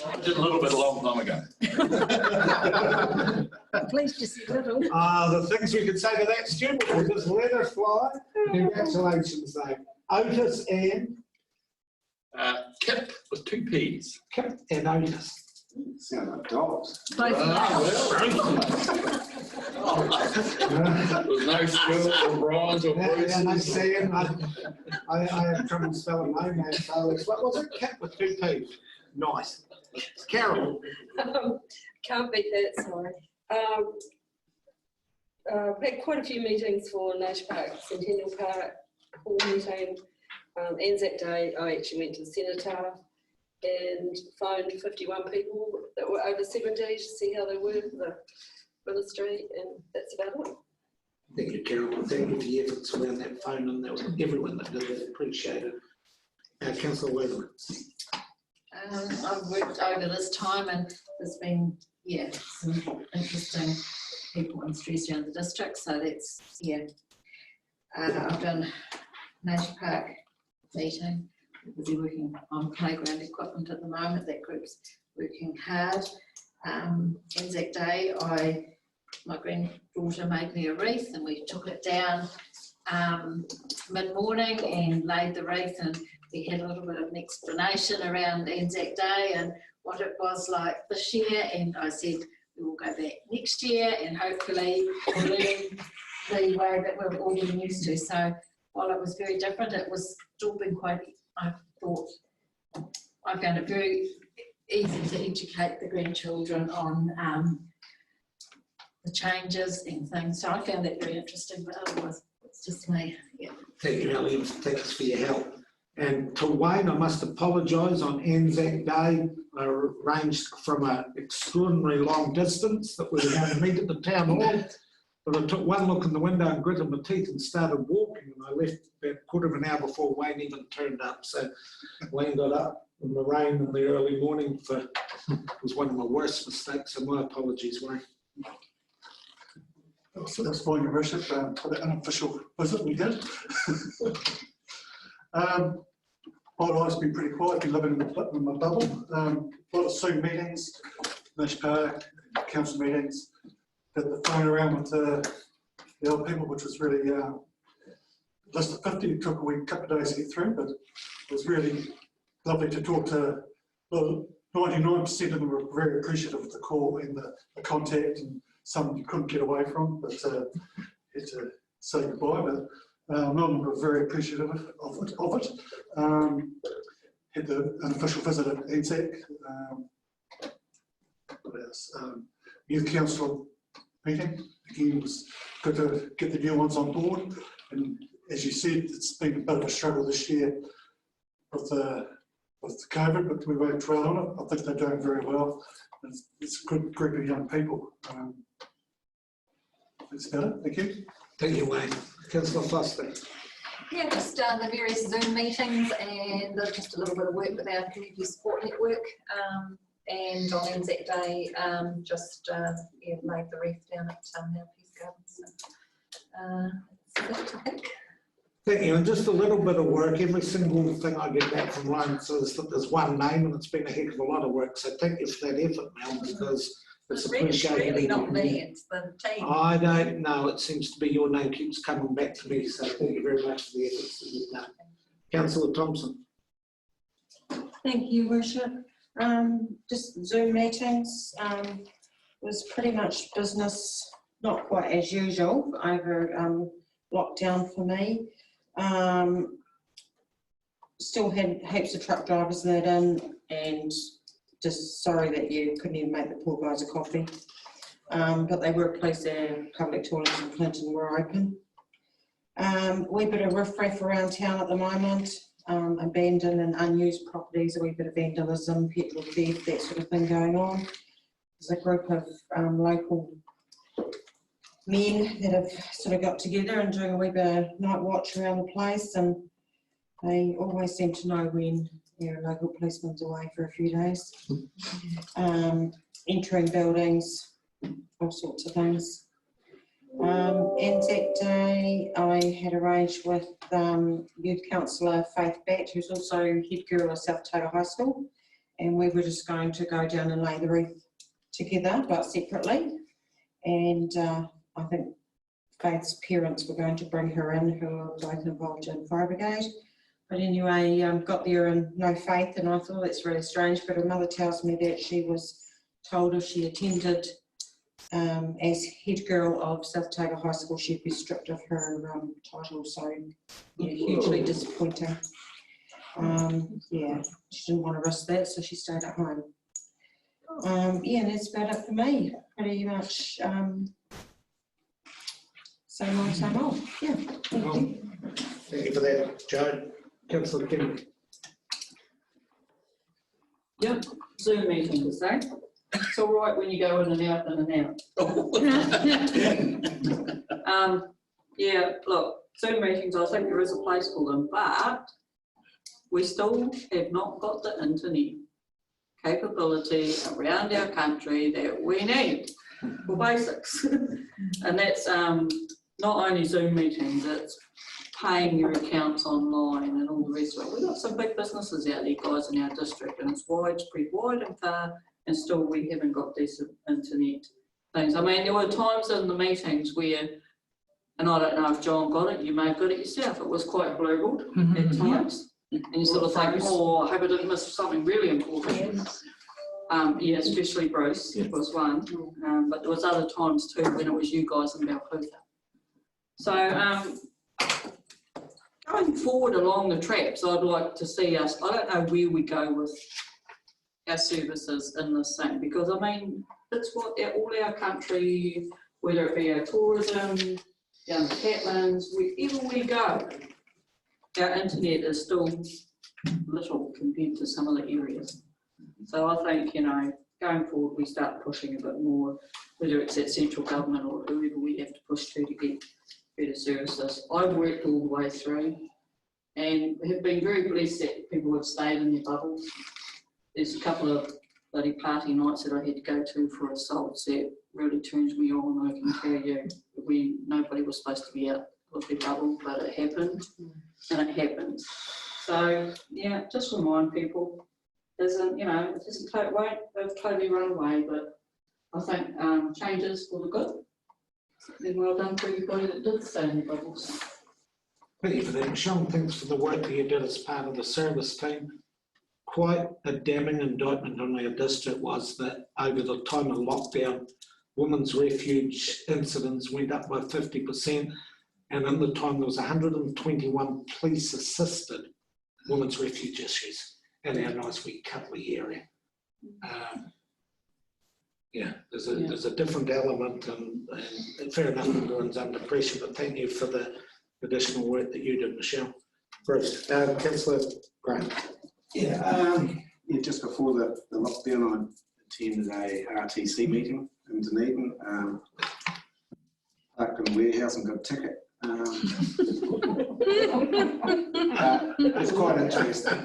I did a little bit a long time ago. Please just a little. The things we could say to that, Stu, we'll just let it fly. Congratulations, though. Otis and? Kip with 2 P's. Kip and Otis. Sound like dogs. There's no Stuart or Brian's or Bruce. And I'm saying I have trouble spelling my name. So what was it? Cat with 2 P's. Nice. Carol. Can't beat that, sorry. Had quite a few meetings for Nash Park, Centennial Park, hall meeting. Anzac Day, I actually went to the Cenotaph and phoned 51 people that were over 70 to see how they were for the ministry, and that's about it. Thank you, Carol. Thank you for the efforts around that phone, and that was everyone that did it. Appreciate it. Councillor Worthing. I've worked over this time and there's been, yeah, some interesting people and streets around the district, so that's, yeah. I've done Nature Park meeting, we'll be working on playground equipment at the moment, that group's working hard. Anzac Day, my granddaughter made me a wreath and we took it down mid-morning and laid the wreath, and we had a little bit of an explanation around Anzac Day and what it was like this year, and I said we will go back next year and hopefully we'll learn the way that we're all getting used to. So while it was very different, it was still been quite, I found it very easy to educate the grandchildren on the changes and things. So I found that very interesting, but otherwise it's just me. Yeah. Thank you, Ellie. Thanks for your help. And to Wayne, I must apologise. On Anzac Day, I arranged from an extraordinary long distance that we were going to meet at the town hall. But I took one look in the window and gritted my teeth and started walking, and I left about a quarter of an hour before Wayne even turned up. So Wayne got up in the rain in the early morning. It was one of my worst mistakes, so my apologies, Wayne. So that's fine, Your Worship, for the unofficial visit we did. My life's been pretty quiet, been living in my bubble. A lot of Zoom meetings, Nash Park, council meetings, did the phone around with the old people, which was really, list of 50, it took a couple of days to get through, but it was really lovely to talk to. Well, 99% of them were very appreciative of the call and the contact, and some you couldn't get away from, but had to say goodbye. But none of them were very appreciative of it. Had an official visit at Anzac. What else? Youth Council meeting. Again, it was good to get the new ones on board. And as you said, it's been a bit of a struggle this year with the COVID, but we worked well on it. I think they're doing very well. It's a good group of young people. That's about it. Thank you. Thank you, Wayne. Councillor Foster. Yeah, just the various Zoom meetings and just a little bit of work with our community support network. And on Anzac Day, just laid the wreath down at our Peace Gardens. So, I think. Thank you. And just a little bit of work. Every single thing I get back from Ryan says that there's one name, and it's been a heck of a lot of work. So thank you for that effort, Mel, because it's appreciated. Really not me, it's the team. I don't know. It seems to be your name keeps coming back to me. So thank you very much for the efforts that you've done. Councillor Thompson. Thank you, Worship. Just Zoom meetings was pretty much business, not quite as usual over lockdown for me. Still had heaps of truck drivers let in, and just sorry that you couldn't even make the poor guys a coffee. But they were pleased their public toilets in Clinton were open. Wee bit of riff-raff around town at the moment. Abandoned and unused properties, a wee bit of vandalism, petrol theft, that sort of thing going on. There's a group of local men that have sort of got together and doing a wee bit of night watch around the place, and they always seem to know when their local policeman's away for a few days. Entering buildings, all sorts of things. Anzac Day, I had arranged with Youth Councillor Faith Batt, who's also head girl of South Taylor High School, and we were just going to go down and lay the wreath together, but separately. And I think Faith's parents were going to bring her in, who are both involved in Fire Brigade. But anyway, got there and no Faith, and I thought that's really strange, but her mother tells me that she was told if she attended as head girl of South Taylor High School, she'd be stripped of her title, so yeah, hugely disappointing. Yeah, she didn't want to risk that, so she stayed at home. Yeah, that's about it for me. Pretty much same old. Yeah, thank you. Thank you for that, Joe. Councillor Kennedy. Yep, Zoom meetings, eh? It's all right when you go in and out, yeah, look, Zoom meetings, I think there is a place for them, but we still have not got the internet capability around our country that we need for basics. And that's not only Zoom meetings, it's paying your accounts online and all the rest of it. We've got some big businesses out there, guys, in our district, and it's widespread, wide and far, and still we haven't got these internet things. I mean, there were times in the meetings where, and I don't know if John got it, you may have got it yourself, it was quite blurbled at times. And you sort of think, oh, I hope I didn't miss something really important. Yeah, especially Bruce was one, but there was other times too when it was you guys in Clutha. So going forward along the tracks, I'd like to see us, I don't know where we go with our services in this thing, because I mean, that's what all our country, whether it be our tourism, down the Catlins, wherever we go, our internet is still little compared to some of the areas. So I think, you know, going forward we start pushing a bit more, whether it's at central government or whoever we have to push to get better services. I've worked all the way through and have been very blessed that people have stayed in their bubbles. There's a couple of bloody party nights that I had to go to for assaults that really turns me on. I can tell you, nobody was supposed to be out of their bubble, but it happened, and it happens. So yeah, just remind people, isn't, you know, it isn't they've totally run away, but I think changes for the good. And well done for everybody that did stay in the bubbles. Thank you for that, Michelle. Thanks for the work that you did as part of the service team. Quite a damning indictment on our district was that over the time of lockdown, women's refuge incidents went up by 50%, and in the time there was 121 police-assisted women's refuge issues in our nice wee Cutley area. Yeah, there's a different element, and fair enough, everyone's under pressure, but thank you for the additional work that you did, Michelle. Bruce, Councillor Grant. Yeah, just before the lockdown, I attended a RTC meeting in Dunedin. Parked in a warehouse and got a ticket. It was quite interesting.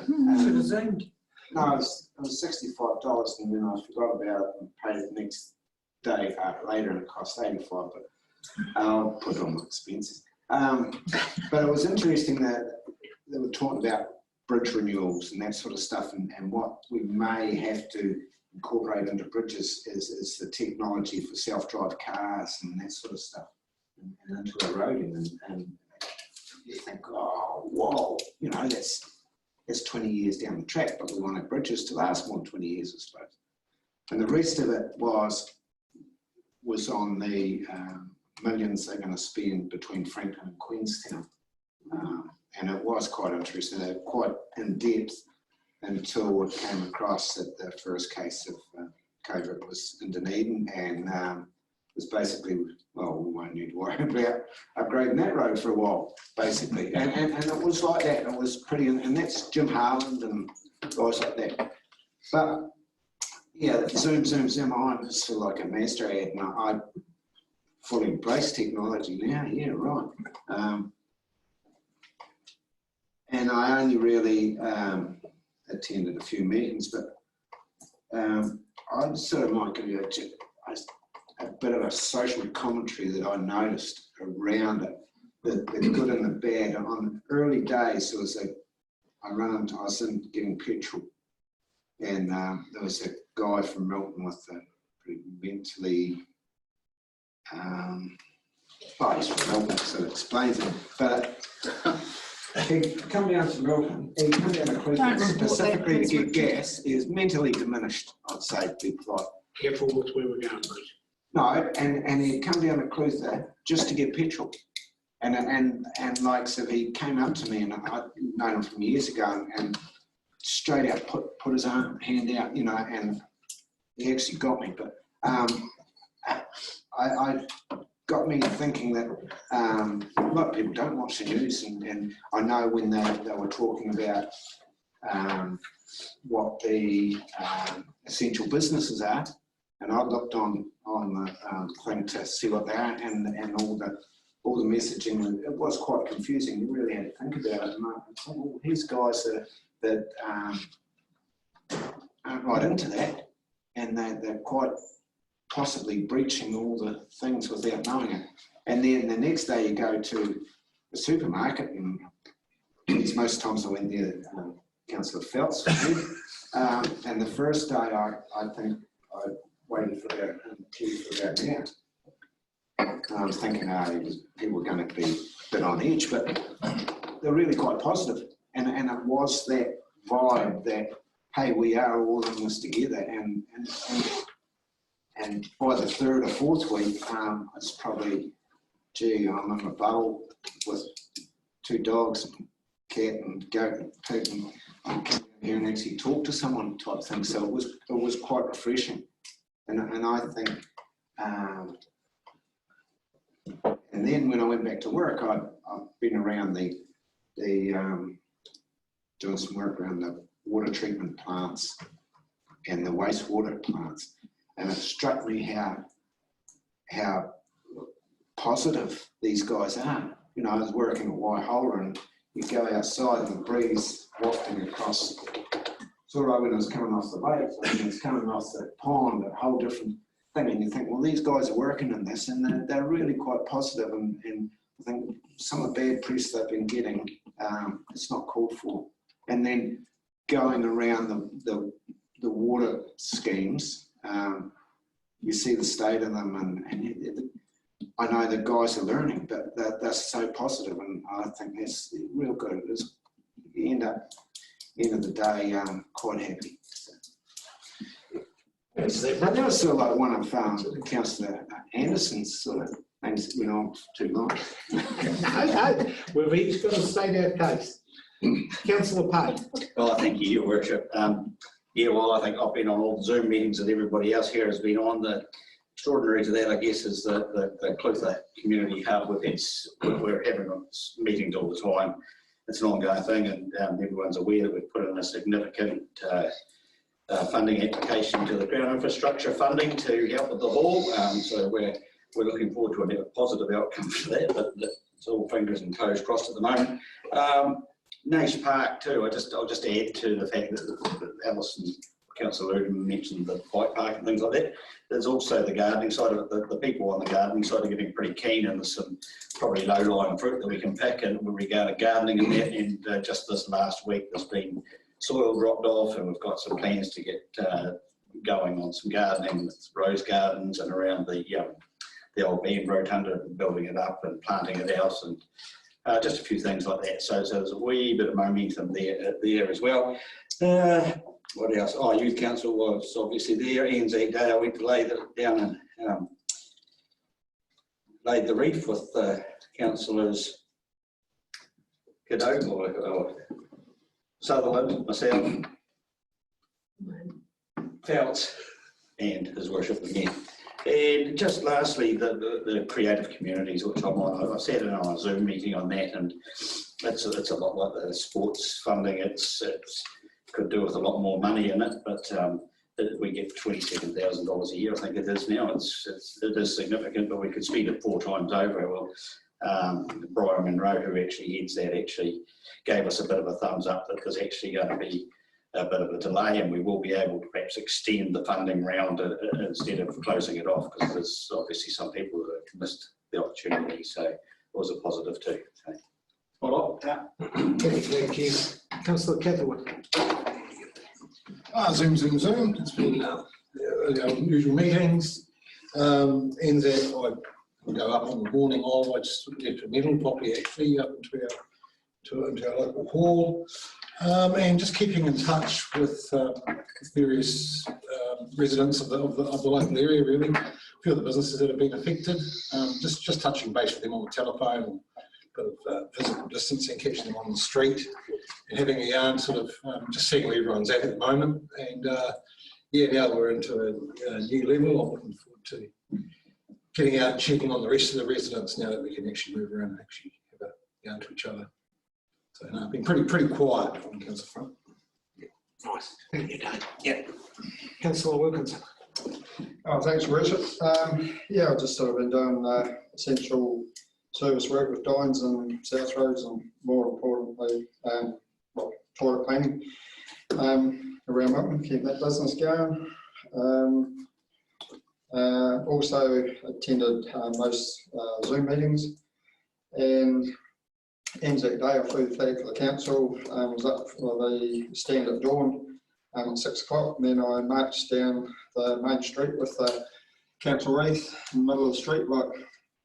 No, it was $65, and then I forgot about it and paid it the next day later, and it cost $85, but I'll put it on my expenses. But it was interesting that they were talking about bridge renewals and that sort of stuff, and what we may have to incorporate into bridges is the technology for self-drive cars and that sort of stuff, and into eroding, and you think, oh, whoa, you know, that's 20 years down the track, but we wanted bridges to last more than 20 years, I suppose. And the rest of it was on the millions they're going to spend between Franklin and Queenstown. And it was quite interesting. They were quite in depth until it came across that the first case of COVID was in Dunedin, and it was basically, well, we won't need to worry about upgrading that road for a while, basically. And it was like that. It was pretty, and that's Jim Harland and guys like that. But yeah, Zoom. I'm just feel like a master ad, and I fully embrace technology now. Yeah, right. And I only really attended a few meetings, but I sort of might give you a bit of a social commentary that I noticed around it, the good and the bad. On early days, there was I was in getting petrol, and there was a guy from Milton with a pretty mentally, well, he's from Milton, so it explains it, but he'd come down to Milton, he'd come down to Clutha specifically to get gas. He was mentally diminished, I'd say, people like. Careful with where we're going, please. No, and he'd come down to Clutha just to get petrol. And like, so he came up to me, and I'd known him from years ago, and straight out put his hand out, you know, and he actually got me. But I got me thinking that a lot of people don't watch the news, and I know when they were talking about what the essential businesses are, and I looked on the thing to see what they are, and all the messaging, and it was quite confusing. You really had to think about it. And I thought, well, here's guys that are that aren't right into that, and they're quite possibly breaching all the things without knowing it. And then the next day you go to the supermarket, and it's most times I went there, Councillor Phelps was there, and the first day I think I waited for about an hour. I was thinking, people were going to be a bit on edge, but they're really quite positive. And it was that vibe that, hey, we are all in this together. And by the third or fourth week, it's probably, gee, I'm in a bubble with 2 dogs, and cat and goat and pig, and I can come here and actually talk to someone type thing. So it was quite refreshing. And I think, and then when I went back to work, I've been around doing some work around the water treatment plants and the wastewater plants, and it struck me how positive these guys are. You know, I was working at Waihola, and you go outside and the breeze wafting across. Sort of like when I was coming off the lake, and it's coming off the pond, a whole different thing, and you think, well, these guys are working in this, and they're really quite positive, and I think some of the bad press they've been getting, it's not called for. And then going around the water schemes, you see the state of them, and I know the guys are learning, but they're so positive, and I think that's real good. You end up, end of the day, quite happy. But that was sort of like one of Councillor Anderson's sort of things that went on too long. No, we've each got to state our case. Councillor Payne. Well, thank you, Your Worship. Yeah, well, I think I've been on all the Zoom meetings that everybody else here has been on. The extraordinary to that, I guess, is the Clutha Community Hub. We're having meetings all the time. It's an ongoing thing, and everyone's aware that we've put in a significant funding application to the ground infrastructure funding to help with the hall. So we're looking forward to a positive outcome for that, but it's all fingers and toes crossed at the moment. Nash Park too, I'll just add to the fact that Alison, Councillor Luton mentioned the bike park and things like that. There's also the gardening side of it. The people on the gardening side are getting pretty keen, and there's some probably low-lying fruit that we can pick in regard to gardening and that. And just this last week, there's been soil dropped off, and we've got some plans to get going on some gardening with rose gardens and around the old band rotunda, building it up and planting it out, and just a few things like that. So there's a wee bit of momentum there as well. What else? Oh, Youth Council was obviously there. Anzac Day, I went to lay down and laid the wreath with councillors Cadogan or Sutherland, myself, Phelps, and His Worship again. And just lastly, the creative communities, which I'm on. I've sat in on a Zoom meeting on that, and it's a lot like the sports funding. It's could do with a lot more money in it, but we get $27,000 a year, I think it is now. It is significant, but we could spend it 4 times over. Well, Brian Monroe, who actually heads that, actually gave us a bit of a thumbs up that there's actually going to be a bit of a delay, and we will be able to perhaps extend the funding round instead of closing it off, because there's obviously some people that have missed the opportunity. So it was a positive too. So, Thank you. Councillor Catherwood. Zoom. It's been our usual meetings. NZ, I go up on the morning of. I just get to Medal properly, actually, up into our local hall. And just keeping in touch with various residents of the local area, really. A few of the businesses that have been affected. Just touching base with them on the telephone, and a bit of physical distancing, catching them on the street, and having a yarn, sort of just seeing where everyone's at the moment. And now we're into a new level. I'm looking forward to getting out and checking on the rest of the residents now that we can actually move around and actually have a yarn to each other. So no, I've been pretty quiet on the council front. Nice. Thank you, Dave. Yeah. Councillor Wilkinson. Oh, thanks, Worship. I've just sort of been doing essential service work with Dines and South Roads, and more importantly, toilet cleaning around Milton, keep that business going. Also attended most Zoom meetings, and Anzac Day I flew the flag for the council, was up for the stand at dawn at 6 o'clock, and then I marched down the main street with the council wreath in the middle of the street, like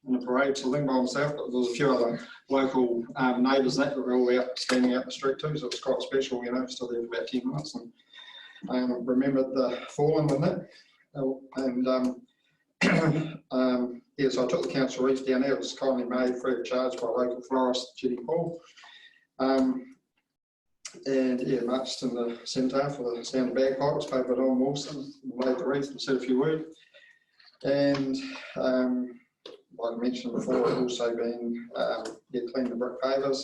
in a parade sort of thing by myself, but there was a few other local neighbours that were all out standing out the street too, so it was quite special, you know, still there for about 10 minutes, and remembered the fallen with that. And yeah, so I took the council wreath down there. It was kindly made free of charge by local florist Judy Paul. And yeah, marched in the centre for the sound of bagpipes, paid by Don Wilson, laid the wreath and said a few words. And like I mentioned before, I've also been cleaned the brick pavers,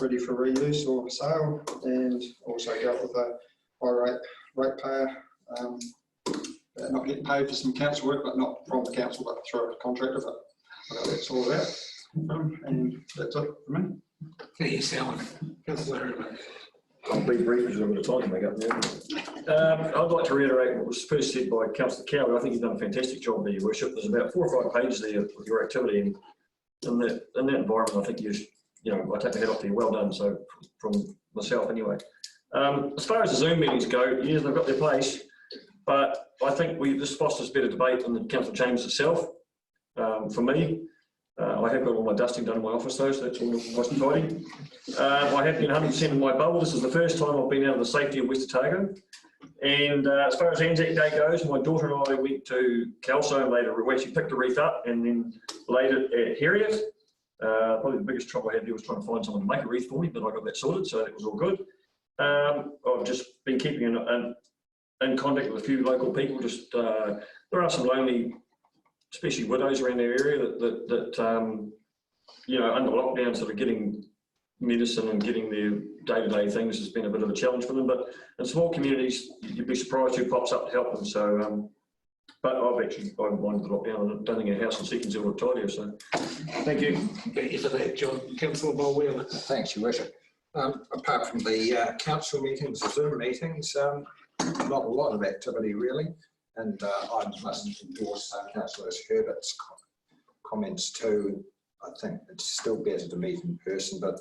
ready for reuse or sale, and also dealt with a high ratepayer. Not getting paid for some council work, but not from the council, but through a contractor, but that's all about. And that's it for me. Yes, Alan. Councillor. I'll be brief because we've got time to make up now. I'd like to reiterate what was first said by Councillor Cowley. I think you've done a fantastic job there, Your Worship. There's about 4 or 5 pages there with your activity, and in that environment, I think I take the head off to you. Well done. So from myself, anyway. As far as the Zoom meetings go, yes, they've got their place, but I think this fosters better debate in the council chambers itself. For me, I have got all my dusting done in my office though, so that's all nice and tidy. I have been 100% in my bubble. This is the first time I've been out of the safety of West Otago. And as far as Anzac Day goes, my daughter and I went to Kelso and later we actually picked the wreath up and then laid it at Harriet. Probably the biggest trouble I had there was trying to find someone to make a wreath for me, but I got that sorted, so that was all good. I've just been keeping in contact with a few local people. Just there are some lonely, especially widows around their area that under lockdown, sort of getting medicine and getting their day-to-day things has been a bit of a challenge for them. But in small communities, you'd be surprised who pops up to help them. So, but I've minded the lockdown and don't think our house in Seekins will look tidier. So, thank you. Thank you for that, John. Councillor Mulwheeler. Thanks, Your Worship. Apart from the council meetings, Zoom meetings, not a lot of activity really. And I must endorse Councillor Herbert's comments too. I think it's still better to meet in person, but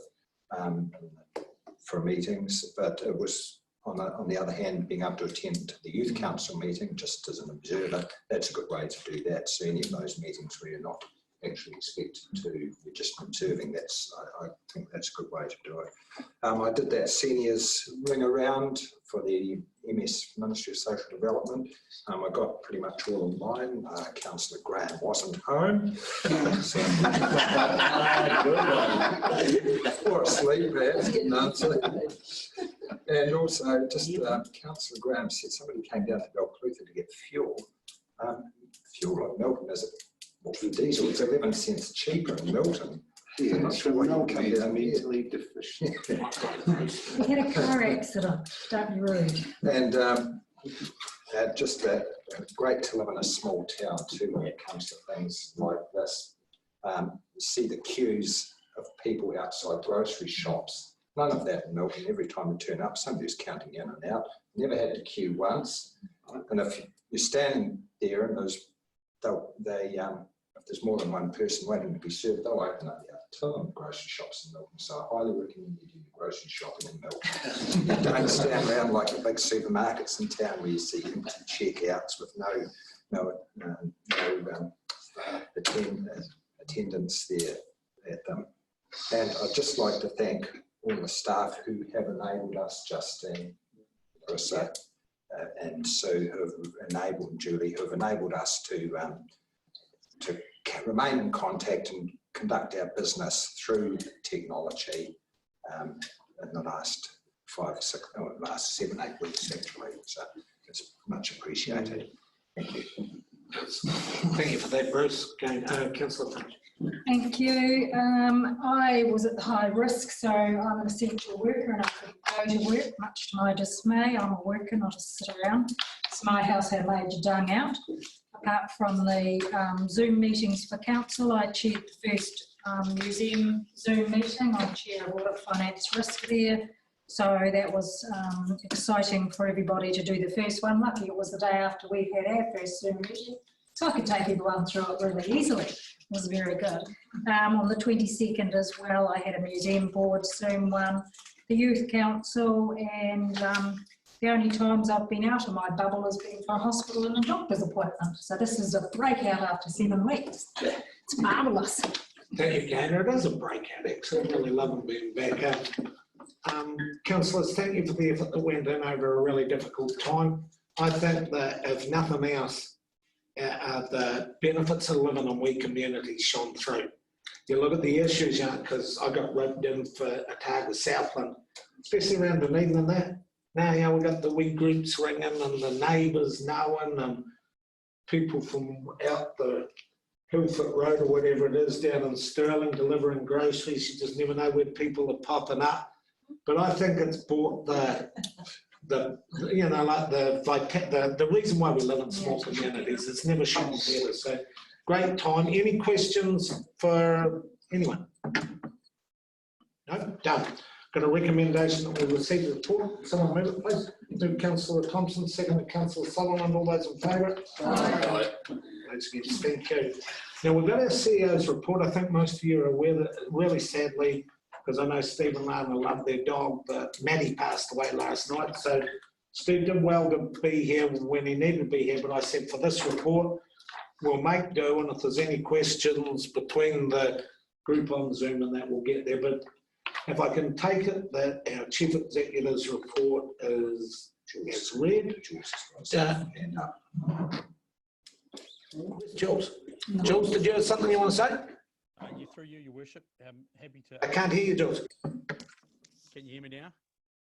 for meetings. But it was on the other hand, being able to attend the youth council meeting just as an observer. That's a good way to do that. So any of those meetings where you're not actually expected to, you're just observing. I think that's a good way to do it. I did that seniors ring around for the MS Ministry of Social Development. I got pretty much all of mine. Councillor Graham wasn't home. Or asleep, perhaps, didn't answer. And also, just Councillor Graham said somebody came down to Clutha to get fuel. Fuel like Milton is diesel. It's 11 cents cheaper in Milton. Yeah, not sure why you come down mentally deficient. We had a car accident, don't be rude. And just great to live in a small town too when it comes to things like this. See the queues of people outside grocery shops. None of that in Milton. Every time you turn up, somebody's counting in and out. Never had to queue once. And if you're standing there and if there's more than one person waiting to be served, they'll open up the grocery shops in Milton. So I highly recommend you do grocery shopping in Milton. Don't stand around like the big supermarkets in town where you see empty checkouts with no attendance there at them. And I'd just like to thank all the staff who have enabled us, Justine, Larissa, and Sue, who have enabled, Julie, who have enabled us to remain in contact and conduct our business through technology in the last 7-8 weeks actually. So it's much appreciated. Thank you. Thank you for that, Bruce. Councillor Finch. Thank you. I was at the high risk, so I'm an essential worker and I couldn't go to work, much to my dismay. I'm a worker, not a sit around. So my house had major dung out. Apart from the Zoom meetings for council, I chaired the first museum Zoom meeting. I'm chair of audit finance risk there. So that was exciting for everybody to do the first one. Lucky it was the day after we had our first Zoom meeting, so I could take everyone through it really easily. It was very good. On the 22nd as well, I had a museum board Zoom one, the youth council, and the only times I've been out of my bubble has been for a hospital and a doctor's appointment. So this is a breakout after 7 weeks. It's marvellous. Thank you, Gaynor. It is a breakout, actually. I really love being back out. Councillors, thank you for the effort that went in over a really difficult time. I think that if nothing else, the benefits of living in wee communities shone through. You look at the issues, because I got roped in for Otago Southland, especially around Dunedin and that. Now, we've got the wee groups ringing and the neighbours knowing and people from out the Hillfoot Road or whatever it is down in Stirling delivering groceries. You just never know where people are popping up. But I think it's brought the reason why we live in small communities. It's never shone better. So great time. Any questions for anyone? No? Done. Got a recommendation that we receive the report. Someone move it, please. Move Councillor Thompson, second Councillor Solomon. All those in favour? Aye. Those against, thank you. Now we've got our CEO's report. I think most of you are aware that really sadly, because I know Steve and Lana love their dog, but Maddie passed away last night. So Steve did well to be here when he needed to be here, but I said for this report, we'll make do, and if there's any questions between the group on Zoom and that, we'll get there. But if I can take it that our Chief Executive's report is as read. Jules. Jules, did you have something you want to say? Through you, Your Worship. Happy to. I can't hear you, Jules. Can you hear me now?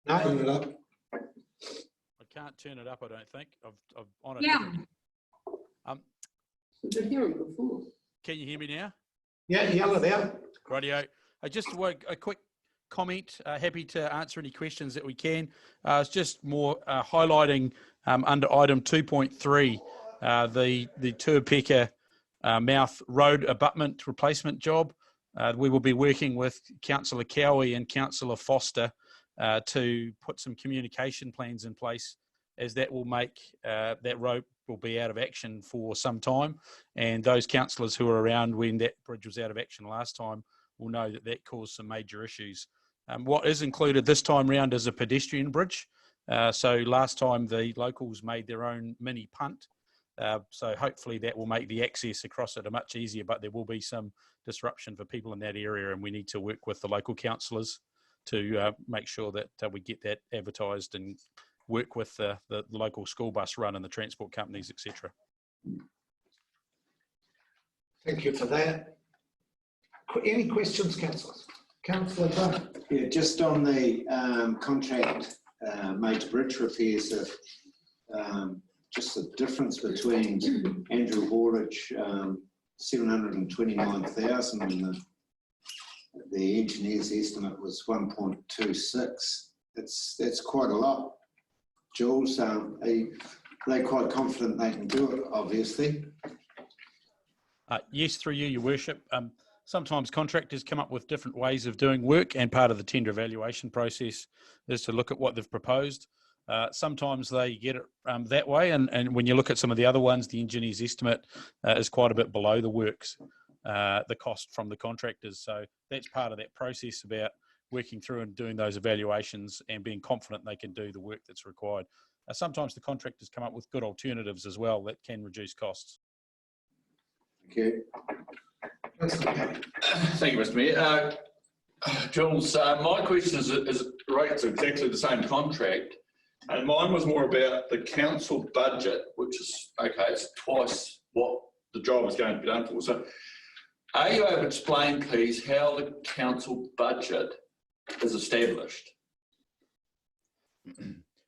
No. Turn it up. I can't turn it up, I don't think. I've on it. Yeah. Did hear it before. Can you hear me now? Yeah, yell it out. Rightio. Just a quick comment. Happy to answer any questions that we can. It's just more highlighting under item 2.3 the Tuapeka Mouth Road abutment replacement job. We will be working with Councillor Cowie and Councillor Foster to put some communication plans in place, as that will make that road will be out of action for some time, and those councillors who were around when that bridge was out of action last time will know that that caused some major issues. What is included this time round is a pedestrian bridge. So last time the locals made their own mini punt. So hopefully that will make the access across it a much easier, but there will be some disruption for people in that area, and we need to work with the local councillors to make sure that we get that advertised and work with the local school bus run and the transport companies, etc. Thank you for that. Any questions, councillors? Councillor Dunn. Yeah, just on the contract major bridge repairs, just the difference between Andrew Haulage 729,000 and the engineer's estimate was 1.26. That's quite a lot. Jules, are they quite confident they can do it, obviously? Yes, through you, Your Worship. Sometimes contractors come up with different ways of doing work, and part of the tender evaluation process is to look at what they've proposed. Sometimes they get it that way, and when you look at some of the other ones, the engineer's estimate is quite a bit below the works, the cost from the contractors. So that's part of that process about working through and doing those evaluations and being confident they can do the work that's required. Sometimes the contractors come up with good alternatives as well that can reduce costs. Thank you. Thank you, Mr. Mayor. Jules, my question is related to exactly the same contract, and mine was more about the council budget, which is, okay, it's twice what the job is going to be done for. So are you able to explain, please, how the council budget is established?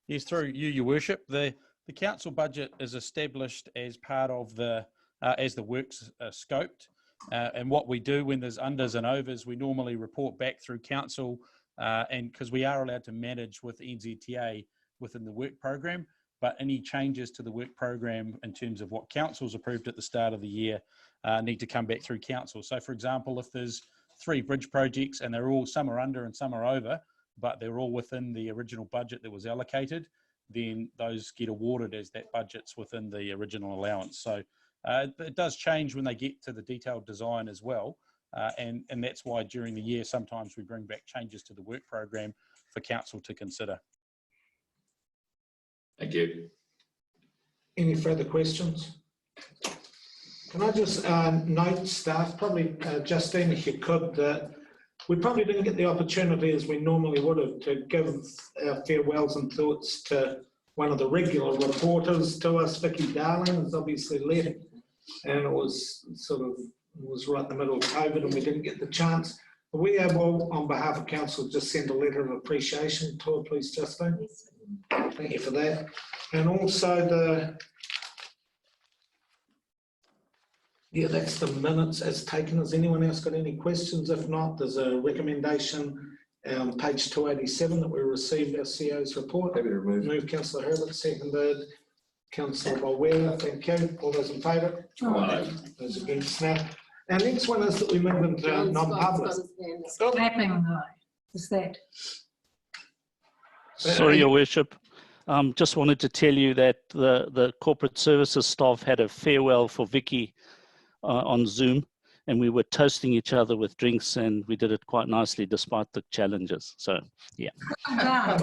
Yes, through you, Your Worship. The council budget is established as part of the as the works are scoped. And what we do when there's unders and overs, we normally report back through council, and because we are allowed to manage with NZTA within the work program, but any changes to the work program in terms of what council's approved at the start of the year need to come back through council. So for example, if there's 3 bridge projects and they're all, some are under and some are over, but they're all within the original budget that was allocated, then those get awarded as that budget's within the original allowance. So it does change when they get to the detailed design as well. And that's why during the year, sometimes we bring back changes to the work program for council to consider. Thank you. Any further questions? Can I just note, staff, probably Justine, if you could, that we probably didn't get the opportunity as we normally would have to give our farewells and thoughts to one of the regular reporters to us. Vicky Darling is obviously left, and it was right in the middle of COVID and we didn't get the chance. Are we able, on behalf of council, just send a letter of appreciation to her, please, Justine? Thank you for that. And also that's the minutes as taken. Has anyone else got any questions? If not, there's a recommendation on page 287 that we received our CO's report. Happy to remove. Move Councillor Herbert, seconded Councillor Bolwell. Thank you. All those in favour? Aye. Those against? Now, our next one is that we move into non-public. Clapping though, is that? Sorry, Your Worship. Just wanted to tell you that the corporate services staff had a farewell for Vicky on Zoom, and we were toasting each other with drinks, and we did it quite nicely despite the challenges. So, yeah. It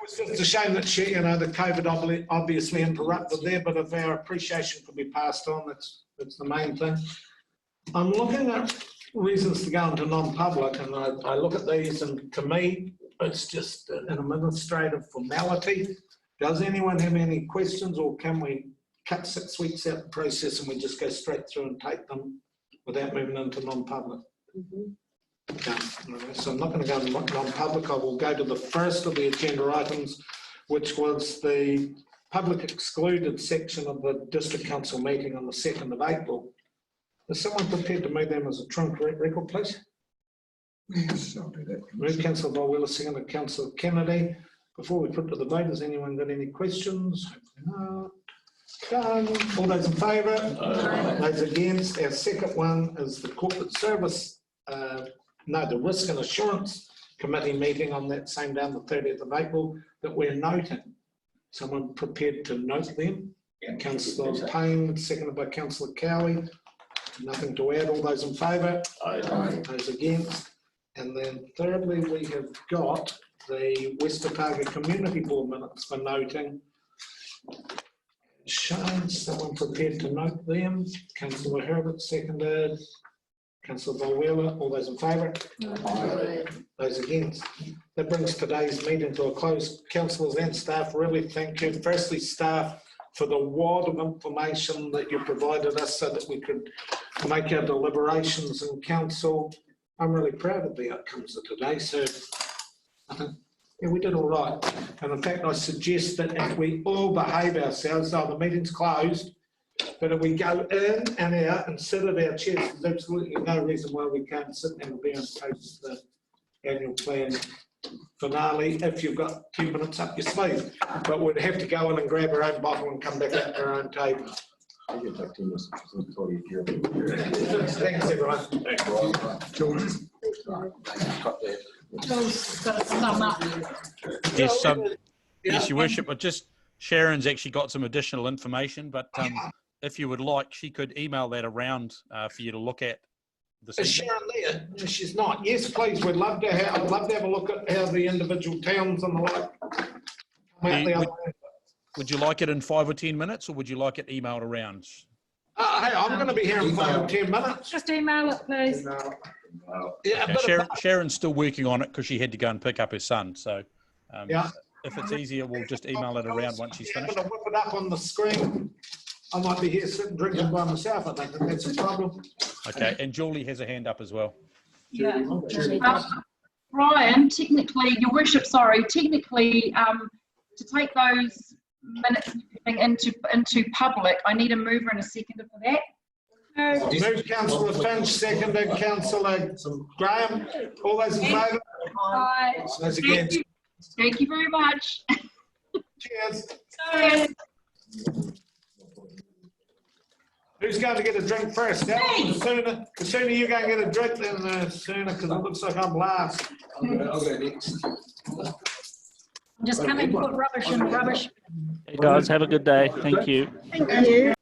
was just a shame that the COVID obviously interrupted there, but if our appreciation could be passed on, that's the main thing. I'm looking at reasons to go into non-public, and I look at these, and to me, it's just an administrative formality. Does anyone have any questions, or can we cut 6 weeks out the process and we just go straight through and take them without moving into non-public? Okay. So I'm not going to go into non-public. I will go to the first of the agenda items, which was the public excluded section of the District Council meeting on the 2nd of April. Is someone prepared to move them as a trunk record, please? Yes, I'll do that. Move Councillor Bolwell, seconded Councillor Kennedy. Before we put to the vote, has anyone got any questions? No. Done. All those in favour? Those against? Our second one is the corporate service, the risk and assurance committee meeting on that same day, on the 30th of April, that we're noting. Someone prepared to note them? Yeah. Councillor Payne, seconded by Councillor Cowie. Nothing to add. All those in favour? Aye. Those against? And then thirdly, we have got the West Otago Community Board minutes for noting. Shane, someone prepared to note them. Councillor Herbert, seconded. Councillor Bolwell, all those in favour? Aye. Those against? That brings today's meeting to a close. Councillors and staff, really thank you. Firstly, staff, for the wad of information that you provided us so that we could make our deliberations in council. I'm really proud of the outcomes of today. So I think, yeah, we did all right. And in fact, I suggest that if we all behave ourselves, the meeting's closed, but if we go in and out and sit at our chairs, there's absolutely no reason why we can't sit and be and post the annual plan finale if you've got 10 minutes up your sleeve. But we'd have to go in and grab our own bottle and come back at our own table. Thanks, everyone. Thanks, Brian. George. Yes, Your Worship, but just Sharon's actually got some additional information, but if you would like, she could email that around for you to look at. Is Sharon there? No, she's not. Yes, please. We'd love to have. I'd love to have a look at how the individual towns and the like. Would you like it in 5 or 10 minutes, or would you like it emailed around? Hey, I'm going to be here in 5 or 10 minutes. Just email it, please. Yeah, okay. Sharon's still working on it because she had to go and pick up her son. So yeah. If it's easier, we'll just email it around once she's finished. I'm going to whip it up on the screen. I might be here sitting drinking by myself. I don't think that's a problem. Okay, and Julie has a hand up as well. Yeah. Brian, technically, Your Worship, sorry, technically, to take those minutes into public, I need a mover and a seconder for that. Move Councillor Finch, seconded Councillor Graham. All those in favour? Aye. Those against? Thank you very much. Cheers. Cheers. Who's going to get a drink first? The sooner you go and get a drink, then the sooner, because it looks like I'm last. I'll go next. I'm just coming to put rubbish in the rubbish. Hey guys, have a good day. Thank you. Thank you.